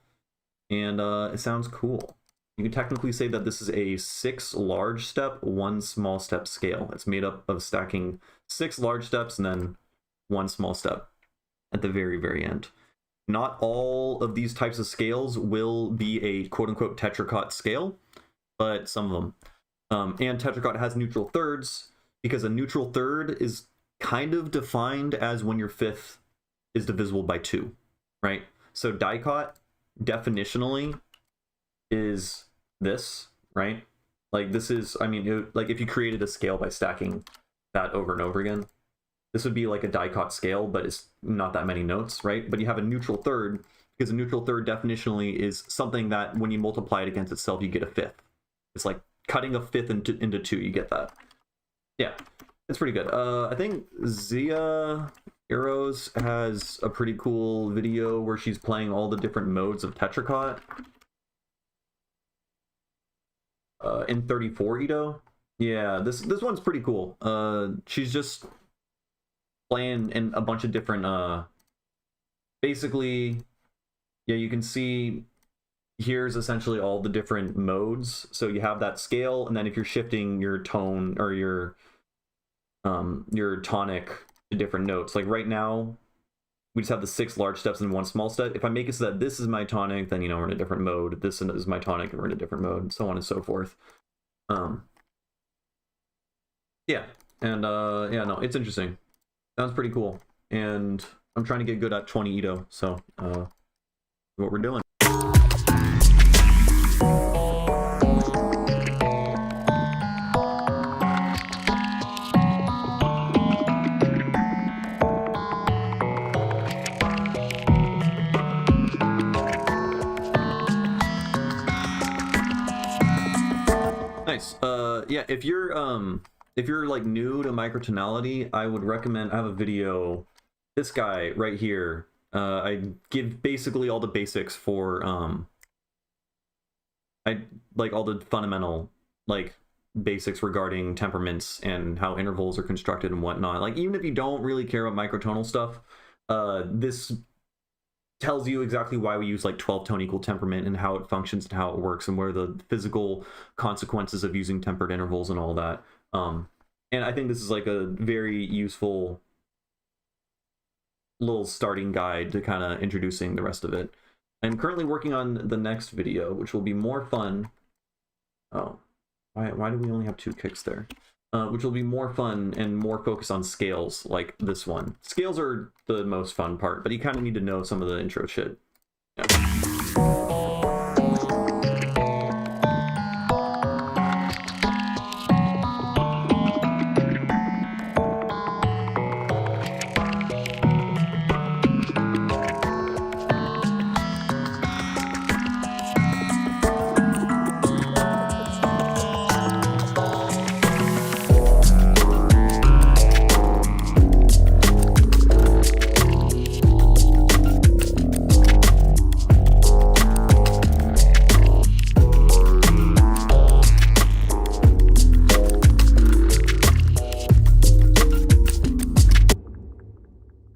and it sounds cool. You can technically say that this is a 6 large step, 1 small step scale. It's made up of stacking 6 large steps and then 1 small step at the very, very end. Not all of these types of scales will be a quote-unquote tetracot scale, but some of them. And tetracot has neutral thirds, because a neutral third is kind of defined as when your fifth is divisible by 2, right? So dicot, definitionally, is this, right? Like this is, I mean, like if you created a scale by stacking that over and over again, this would be like a dicot scale, but it's not that many notes, right? But you have a neutral third, because a neutral third definitionally is something that when you multiply it against itself, you get a fifth. It's like cutting a fifth into 2, you get that. Yeah, it's pretty good. I think Zia Eros has a pretty cool video where she's playing all the different modes of tetracot. In 34 Ito. Yeah, this one's pretty cool. She's just playing in a bunch of different basically, yeah, you can see here's essentially all the different modes. So you have that scale, and then if you're shifting your tone or your tonic to different notes, like right now we just have the 6 large steps and 1 small step. If I make it so that this is my tonic, then, you know, we're in a different mode. This is my tonic, and we're in a different mode, and so on and so forth. Yeah, and yeah, no, it's interesting. Sounds pretty cool, and I'm trying to get good at 20 Ito, so what we're doing. Nice. Yeah, if you're like new to microtonality, I would recommend, I have a video, this guy right here. I give basically all the basics for I like all the fundamental like basics regarding temperaments and how intervals are constructed and whatnot. Like even if you don't really care about microtonal stuff, this tells you exactly why we use like 12-tone equal temperament and how it functions and how it works and where the physical consequences of using tempered intervals and all that. And I think this is like a very useful little starting guide to kind of introducing the rest of it. I'm currently working on the next video, which will be more fun. Oh, why do we only have 2 kicks there? Which will be more fun and more focused on scales, like this one. Scales are the most fun part, but you kind of need to know some of the intro shit. Yeah.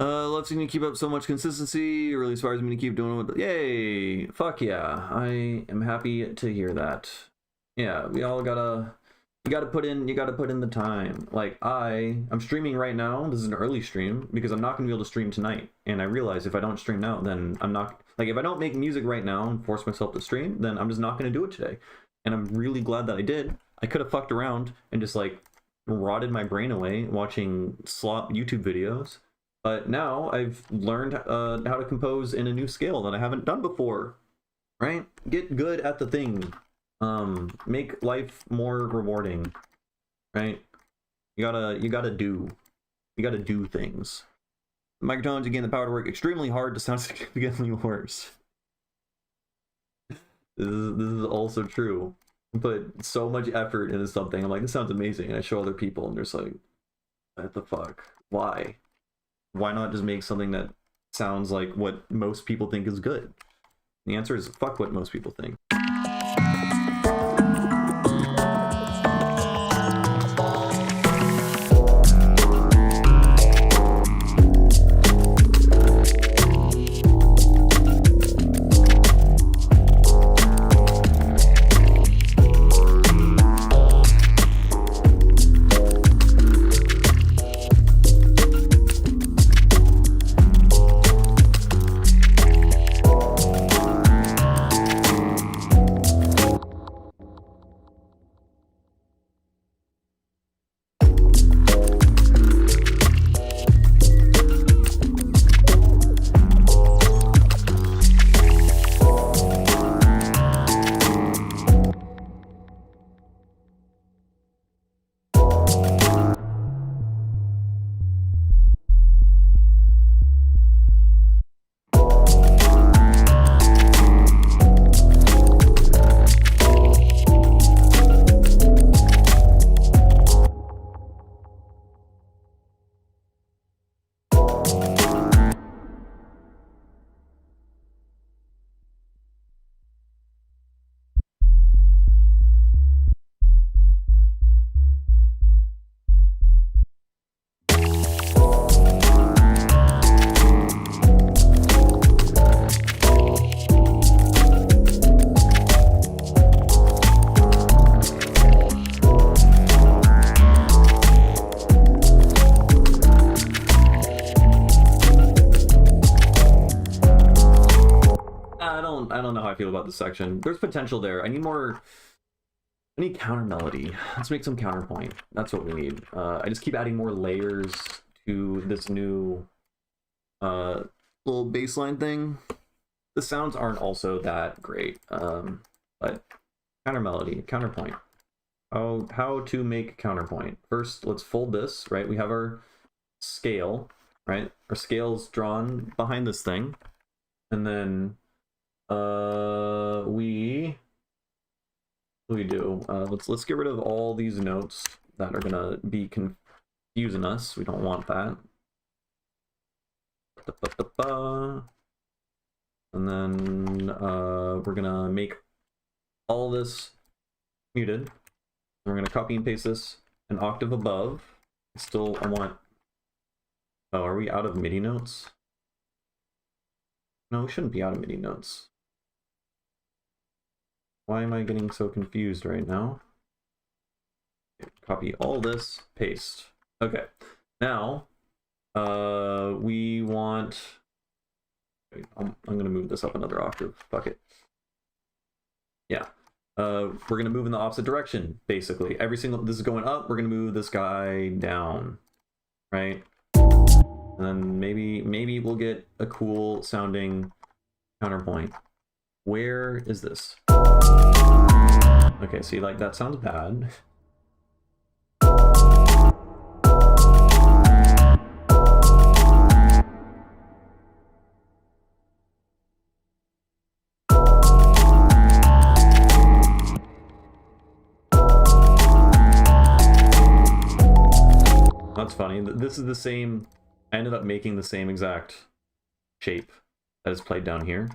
Loves me to keep up so much consistency, or really inspires me to keep doing it. Yay! Fuck yeah! I am happy to hear that. Yeah, we all gotta. You gotta put in the time. Like I'm streaming right now. This is an early stream because I'm not gonna be able to stream tonight. And I realize if I don't stream now, then I'm not, like, if I don't make music right now and force myself to stream, then I'm just not gonna do it today. And I'm really glad that I did. I could have fucked around and just like rotted my brain away watching slop YouTube videos. But now I've learned how to compose in a new scale that I haven't done before. Right? Get good at the thing. Make life more rewarding, right? You gotta do things. The microphones, again, the power to work extremely hard to sound significantly worse. This is also true. Put so much effort into something. I'm like, this sounds amazing, and I show other people, and they're just like, what the fuck? Why? Why not just make something that sounds like what most people think is good? The answer is fuck what most people think. I don't know how I feel about this section. There's potential there. I need counter melody. Let's make some counterpoint. That's what we need. I just keep adding more layers to this new little baseline thing. The sounds aren't also that great, but counter melody, counterpoint. How to make counterpoint? First, let's fold this. Right, we have our scale. Right, our scale's drawn behind this thing, and then let's get rid of all these notes that are gonna be confusing us. We don't want that. And then we're gonna make all this muted. We're gonna copy and paste this an octave above. I want. Oh, are we out of MIDI notes? No, we shouldn't be out of MIDI notes. Why am I getting so confused right now? Copy all this, paste. Okay, now we want. Wait, I'm gonna move this up another octave. Fuck it. Yeah, we're gonna move in the opposite direction. Basically, this is going up. We're gonna move this guy down, right? And then maybe we'll get a cool sounding counterpoint. Where is this? Okay, see, like, that sounds bad. That's funny. This is the same. I ended up making the same exact shape that is played down here.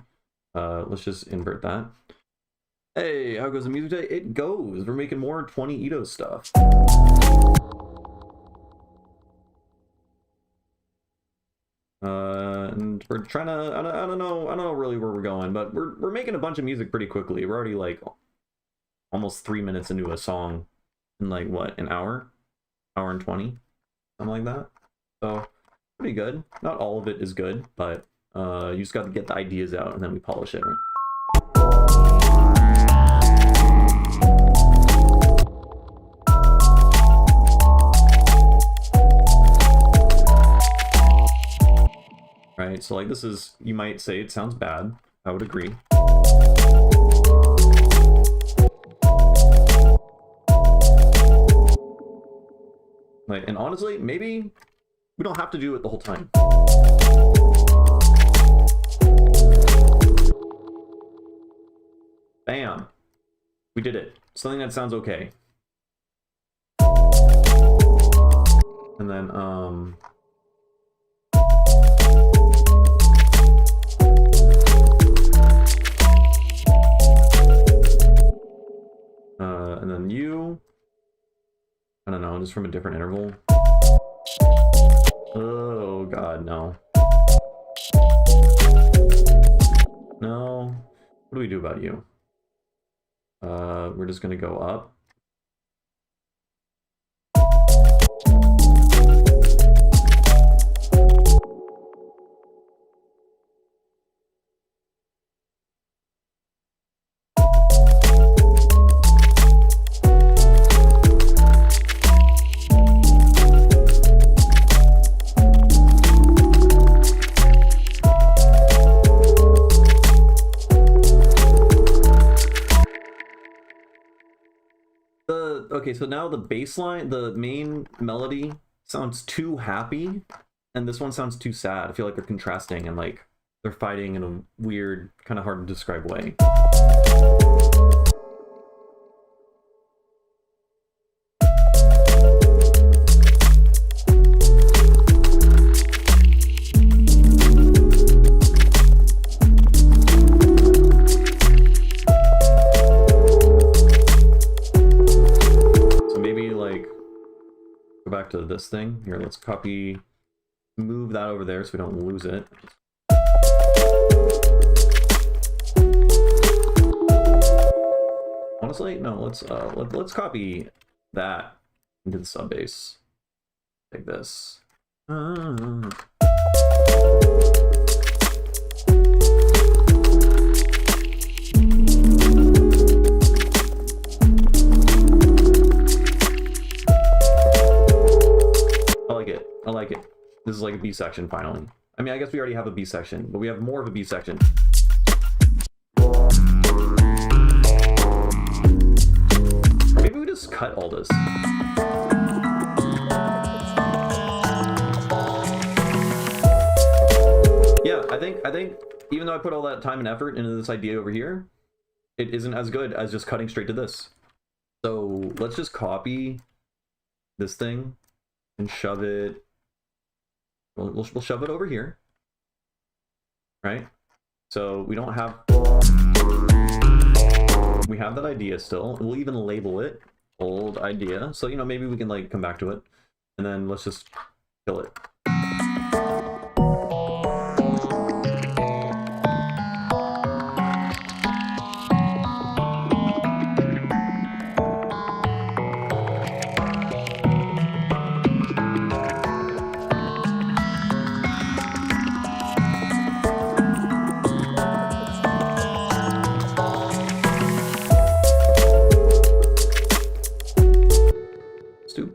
Let's just invert that. Hey, how goes the music today? It goes. We're making more 20 Ito stuff. And we're trying to, I don't know really where we're going, but we're making a bunch of music pretty quickly. We're already like almost 3 minutes into a song in like what, an hour and 20, something like that. So pretty good. Not all of it is good, but you just got to get the ideas out and then we polish it. Right, so like this is, you might say it sounds bad. I would agree. Like, and honestly, maybe we don't have to do it the whole time. Bam. We did it. Something that sounds okay. And then, and then you, I don't know, just from a different interval. Oh god, no. No. What do we do about you? We're just gonna go up. Okay, so now the bass line, the main melody sounds too happy, and this one sounds too sad. I feel like they're contrasting and like they're fighting in a weird, kind of hard to describe way. Back to this thing here. Let's copy, move that over there so we don't lose it. Honestly, no. Let's copy that into the sub bass. Like this. I like it. This is like a B section finally. I mean, I guess we already have a B section, but we have more of a B section. Maybe we just cut all this. Yeah, I think even though I put all that time and effort into this idea over here, it isn't as good as just cutting straight to this. So let's just copy this thing and shove it. We'll shove it over here, right? So we don't have, we have that idea still. We'll even label it old idea. So, you know, maybe we can like come back to it and then let's just kill it.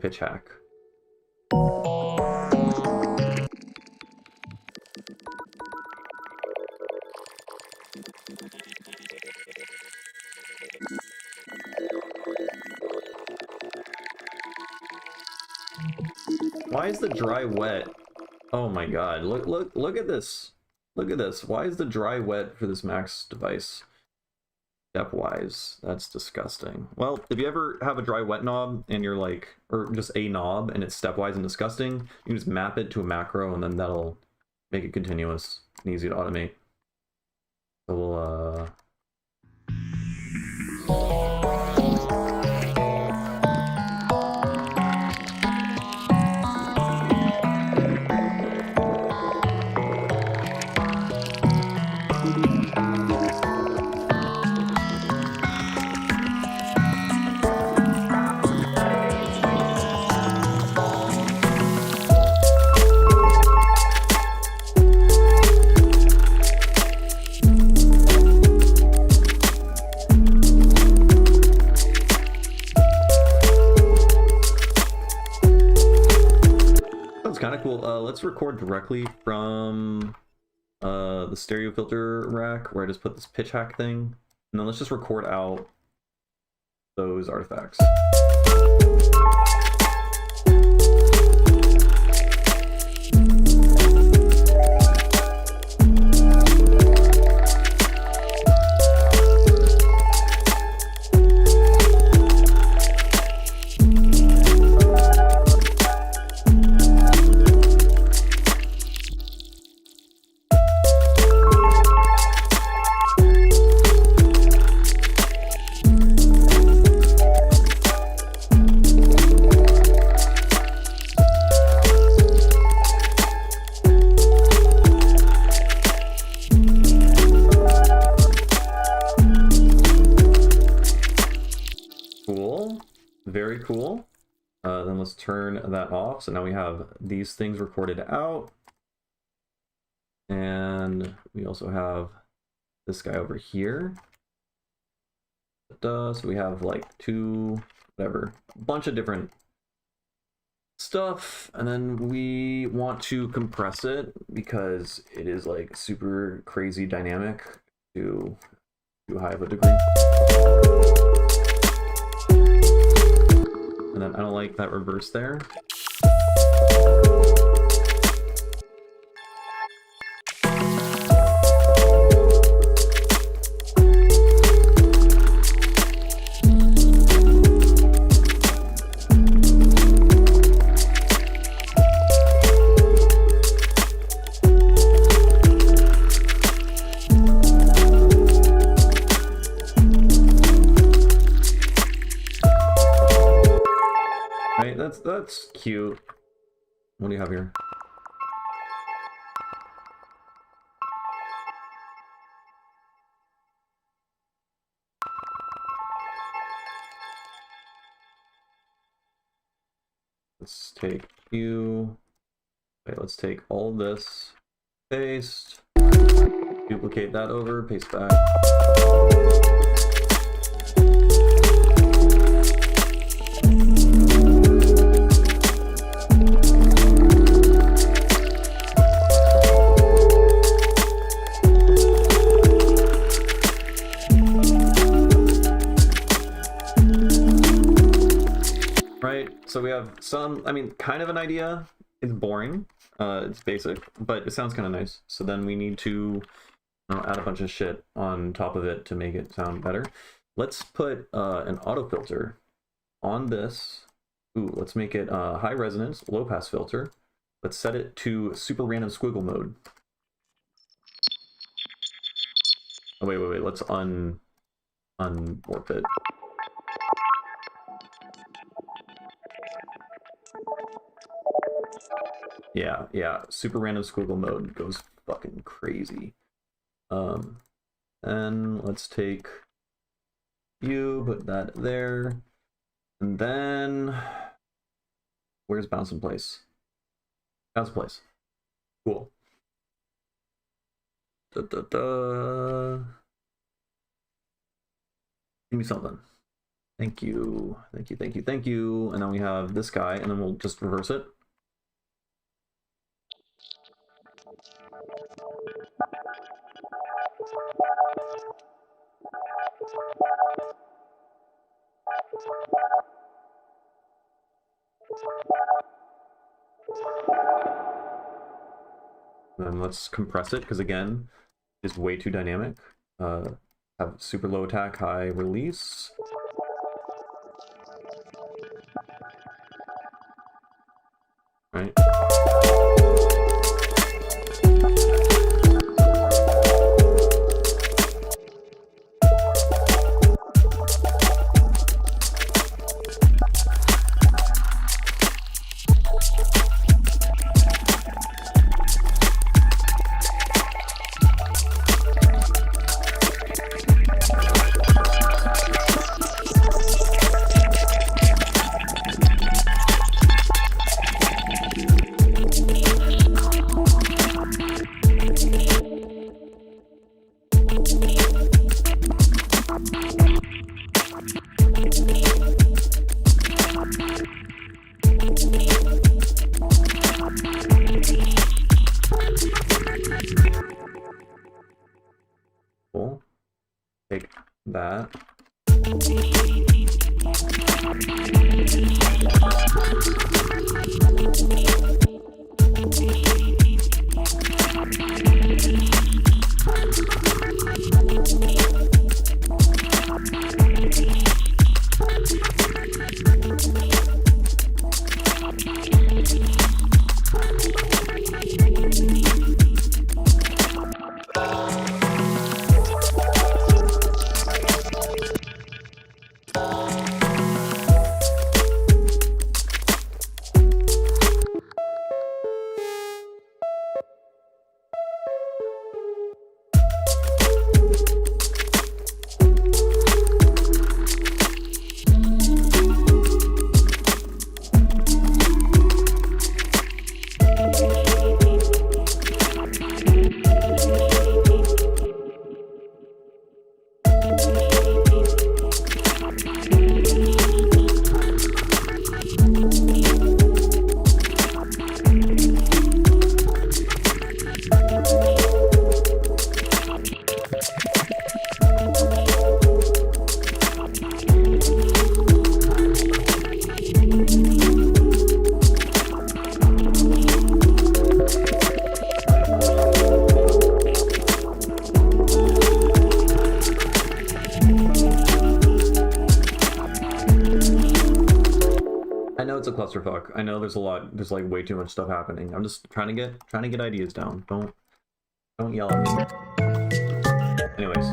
Pitch hack. Why is the dry wet? Oh my god, look at this. Look at this. Why is the dry wet for this Max device stepwise? That's disgusting. Well, if you ever have a dry wet knob and you're like, or just a knob and it's stepwise and disgusting, you can just map it to a macro and then that'll make it continuous and easy to automate. So we'll sounds kind of cool. Let's record directly from the stereo filter rack where I just put this pitch hack thing, and then let's just record out those artifacts. Very cool. Then let's turn that off. So now we have these things recorded out. And we also have this guy over here. So we have like a bunch of different stuff. And then we want to compress it because it is like super crazy dynamic to too high of a degree. And then I don't like that reverse there. That's cute. What do you have here? Let's take you. Okay, let's take all of this, paste, duplicate that over, paste back. So we have some, I mean, kind of an idea. It's boring, it's basic, but it sounds kind of nice. So then we need to add a bunch of shit on top of it to make it sound better. Let's put an auto filter on this. Ooh, let's make it high resonance, low pass filter. Let's set it to super random squiggle mode. Oh, wait, let's unwarp it. Yeah, super random squiggle mode goes fucking crazy. And let's take you, put that there, and then where's bounce in place? Bounce in place. Cool. Give me something. Thank you. And then we have this guy, and then we'll just reverse it. Then let's compress it, because again, it's way too dynamic. Have super low attack, high release. Right. that. I know it's a clusterfuck. I know there's a lot. There's like way too much stuff happening. I'm just trying to get ideas down. Don't yell at me. Anyways.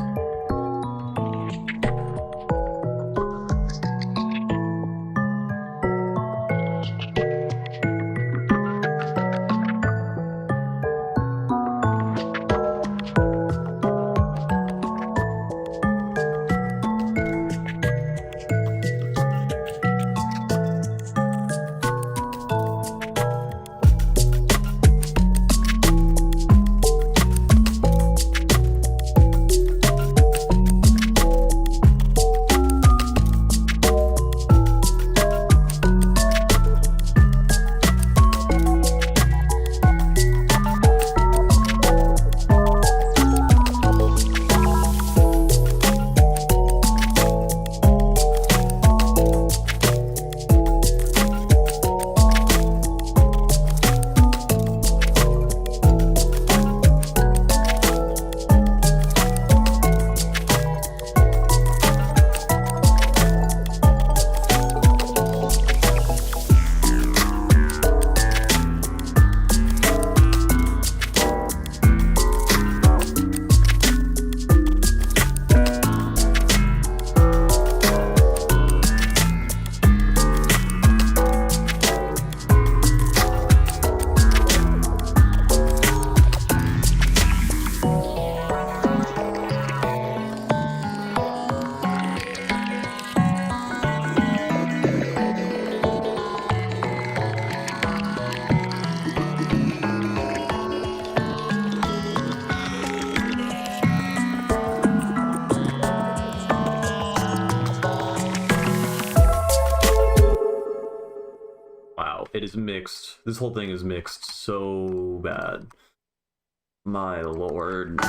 Wow, it is mixed. This whole thing is mixed so bad. My lord.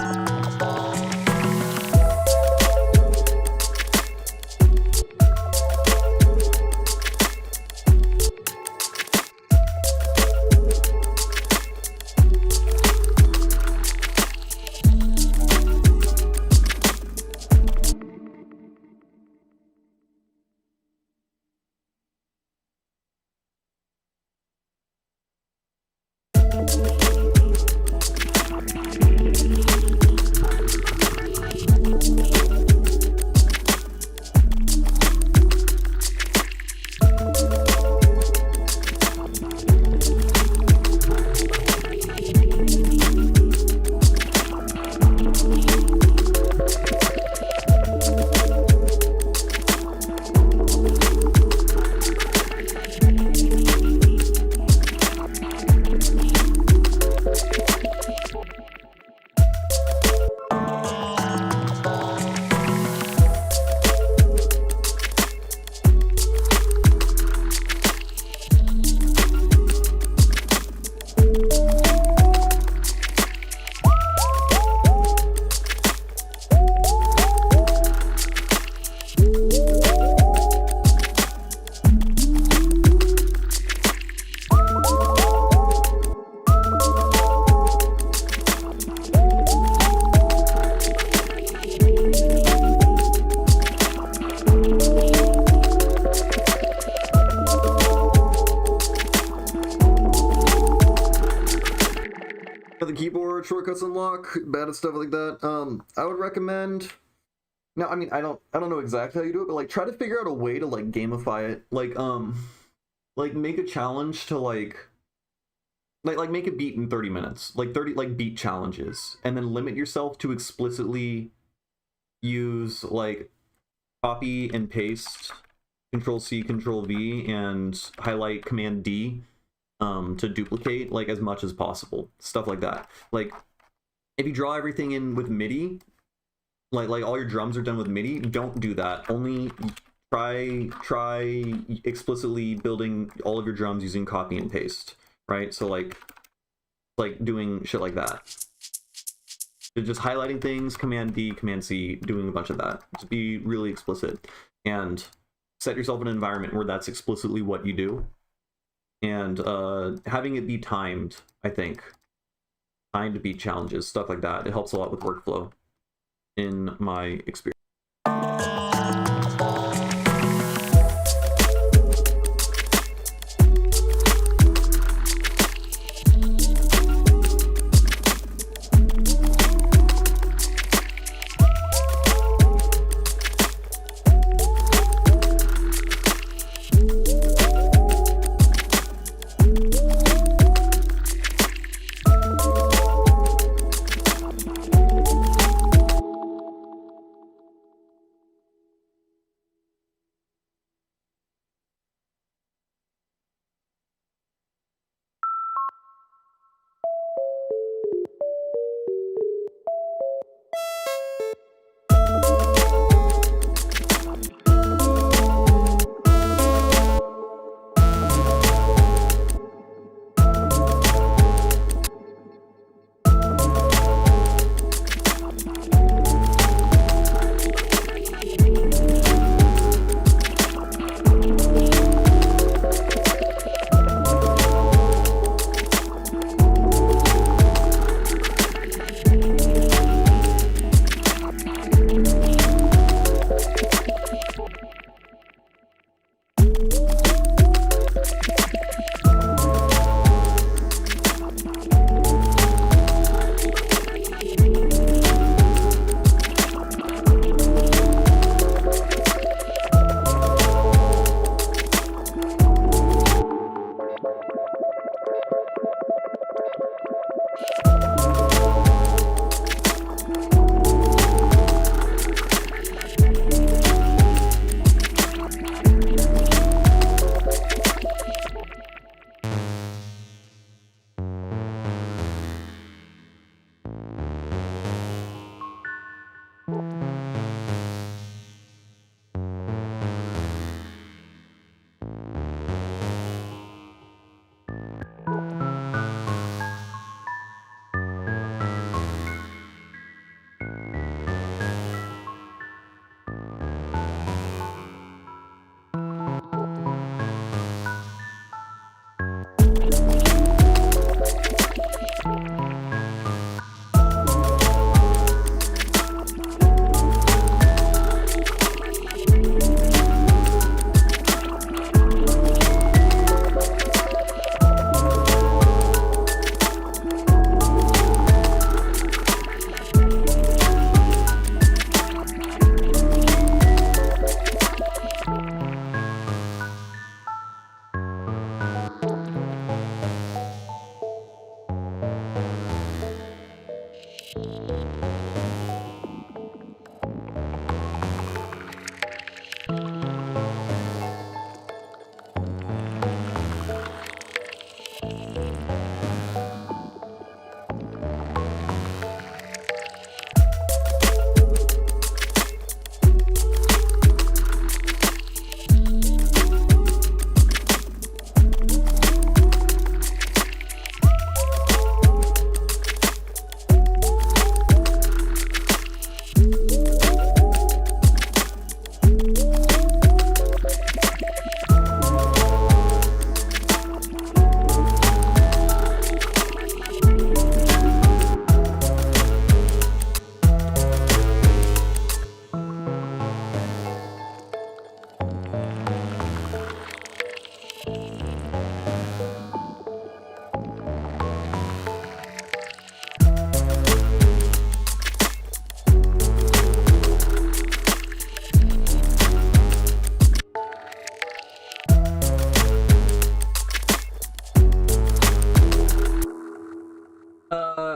The keyboard shortcuts unlock, bad at stuff like that. I would recommend. Now, I mean, I don't know exactly how you do it, but like try to figure out a way to like gamify it. Like make a challenge to like make a beat in 30 minutes, like 30 like beat challenges, and then limit yourself to explicitly use like copy and paste, Control C, Control V, and highlight Command D to duplicate like as much as possible, stuff like that. Like if you draw everything in with MIDI, like all your drums are done with MIDI, don't do that. Only try explicitly building all of your drums using copy and paste, right? So like doing shit like that. Just highlighting things, Command D, Command C, doing a bunch of that. Just be really explicit and set yourself in an environment where that's explicitly what you do. And having it be timed, I think. Timed beat challenges, stuff like that. It helps a lot with workflow in my experience.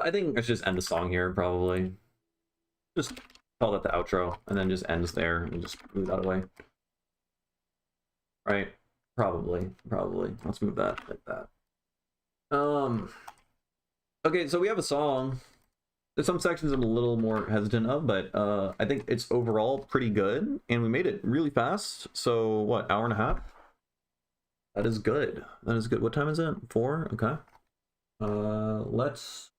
I think let's just end the song here, probably. Just call that the outro, and then just ends there, and just move that away. Right? Probably. Let's move that like that. Okay, so we have a song. There's some sections I'm a little more hesitant of, but I think it's overall pretty good, and we made it really fast. So what, hour and a half? That is good. That is good. What time is it? 4? Okay. Let's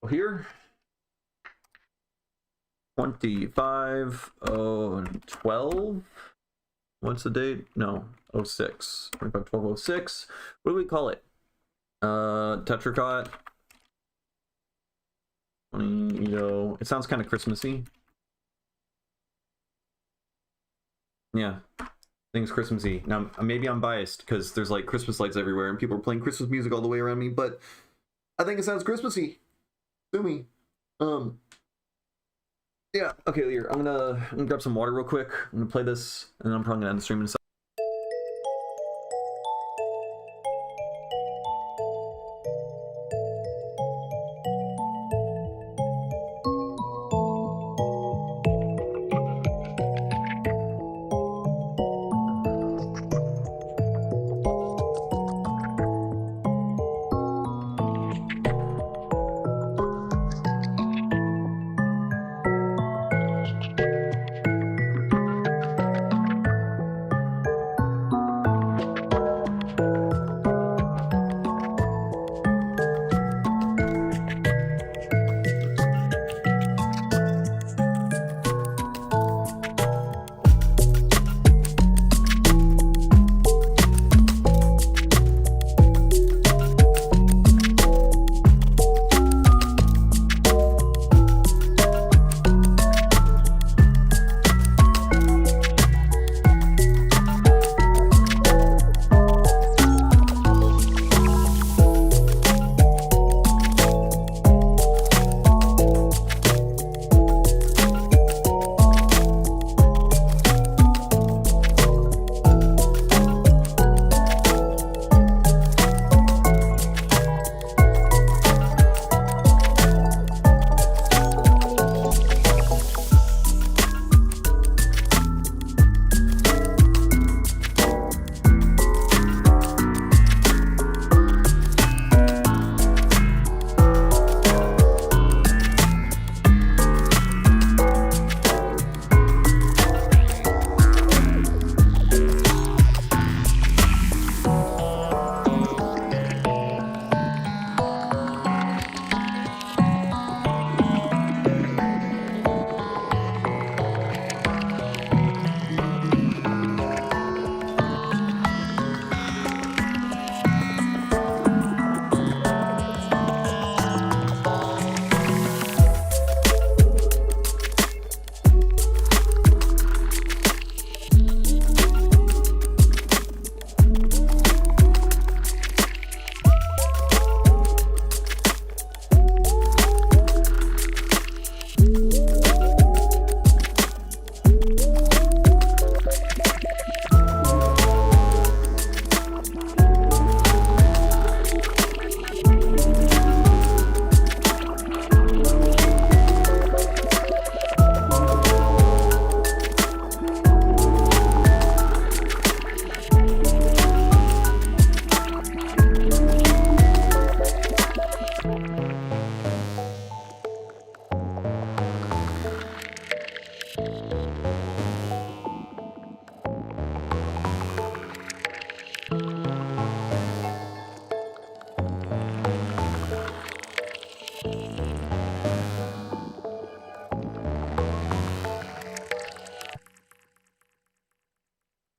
here 25/0/12. What's the date? No, 06. 25/12/06. What do we call it? Tetracot. 20, it sounds kind of Christmassy. Yeah, things Christmassy. Now maybe I'm biased because there's like Christmas lights everywhere and people are playing Christmas music all the way around me, but I think it sounds Christmassy. Sue me. Yeah. Okay, Lear. I'm gonna grab some water real quick. I'm gonna play this, and then I'm probably gonna end the stream in a second.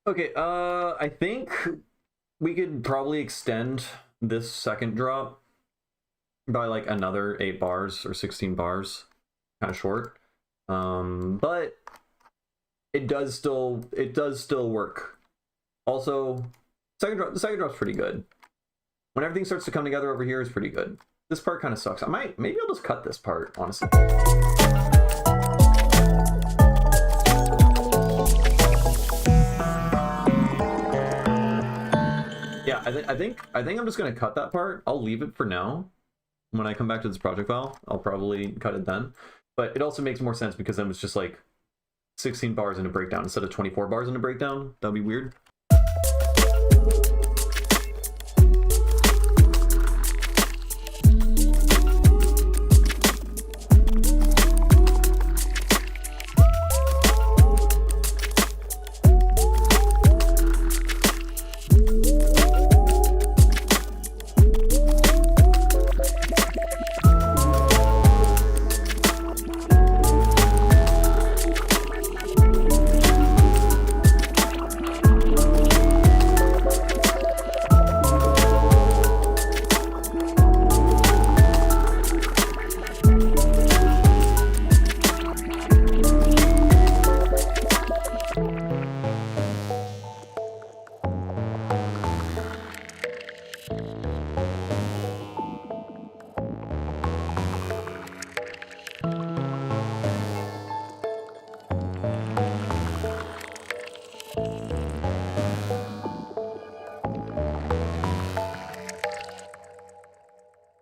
Okay, I think we could probably extend this second drop by like another 8 bars or 16 bars. Kind of short. But it does still work. Also, the second drop's pretty good. When everything starts to come together over here is pretty good. This part kind of sucks. Maybe I'll just cut this part, honestly. Yeah, I think I'm just gonna cut that part. I'll leave it for now. When I come back to this project file, I'll probably cut it then. But it also makes more sense because then it's just like 16 bars in a breakdown instead of 24 bars in a breakdown. That'd be weird.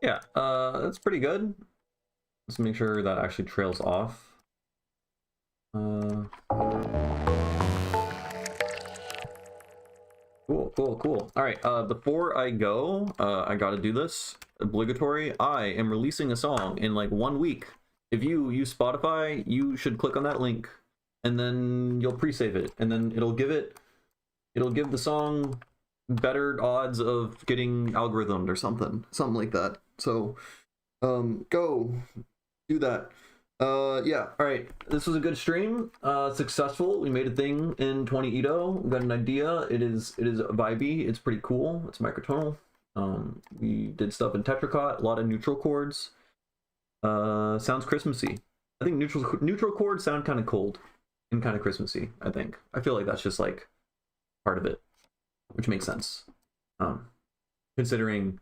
Yeah, that's pretty good. Let's make sure that actually trails off. Cool. All right, before I go, I gotta do this. Obligatory. I am releasing a song in like 1 week. If you use Spotify, you should click on that link, and then you'll pre-save it, and then it'll give the song better odds of getting algorithmed or something like that. So, go do that. Yeah, all right, this was a good stream. Successful. We made a thing in 20 Edo. We got an idea. It is vibey. It's pretty cool. It's microtonal. We did stuff in tetracot, a lot of neutral chords. Sounds Christmassy. I think neutral chords sound kind of cold and kind of Christmassy. I feel like that's just like part of it, which makes sense. Considering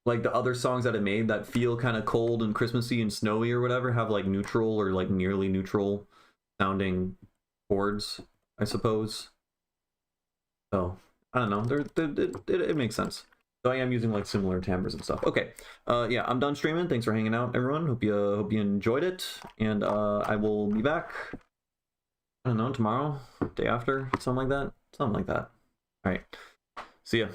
like the other songs that I made that feel kind of cold and Christmassy and snowy or whatever have like neutral or like nearly neutral sounding chords, I suppose. So I don't know. It makes sense. So I am using like similar timbres and stuff. Okay, yeah, I'm done streaming. Thanks for hanging out, everyone. Hope you enjoyed it, and I will be back. I don't know, tomorrow, day after, something like that. All right. See ya.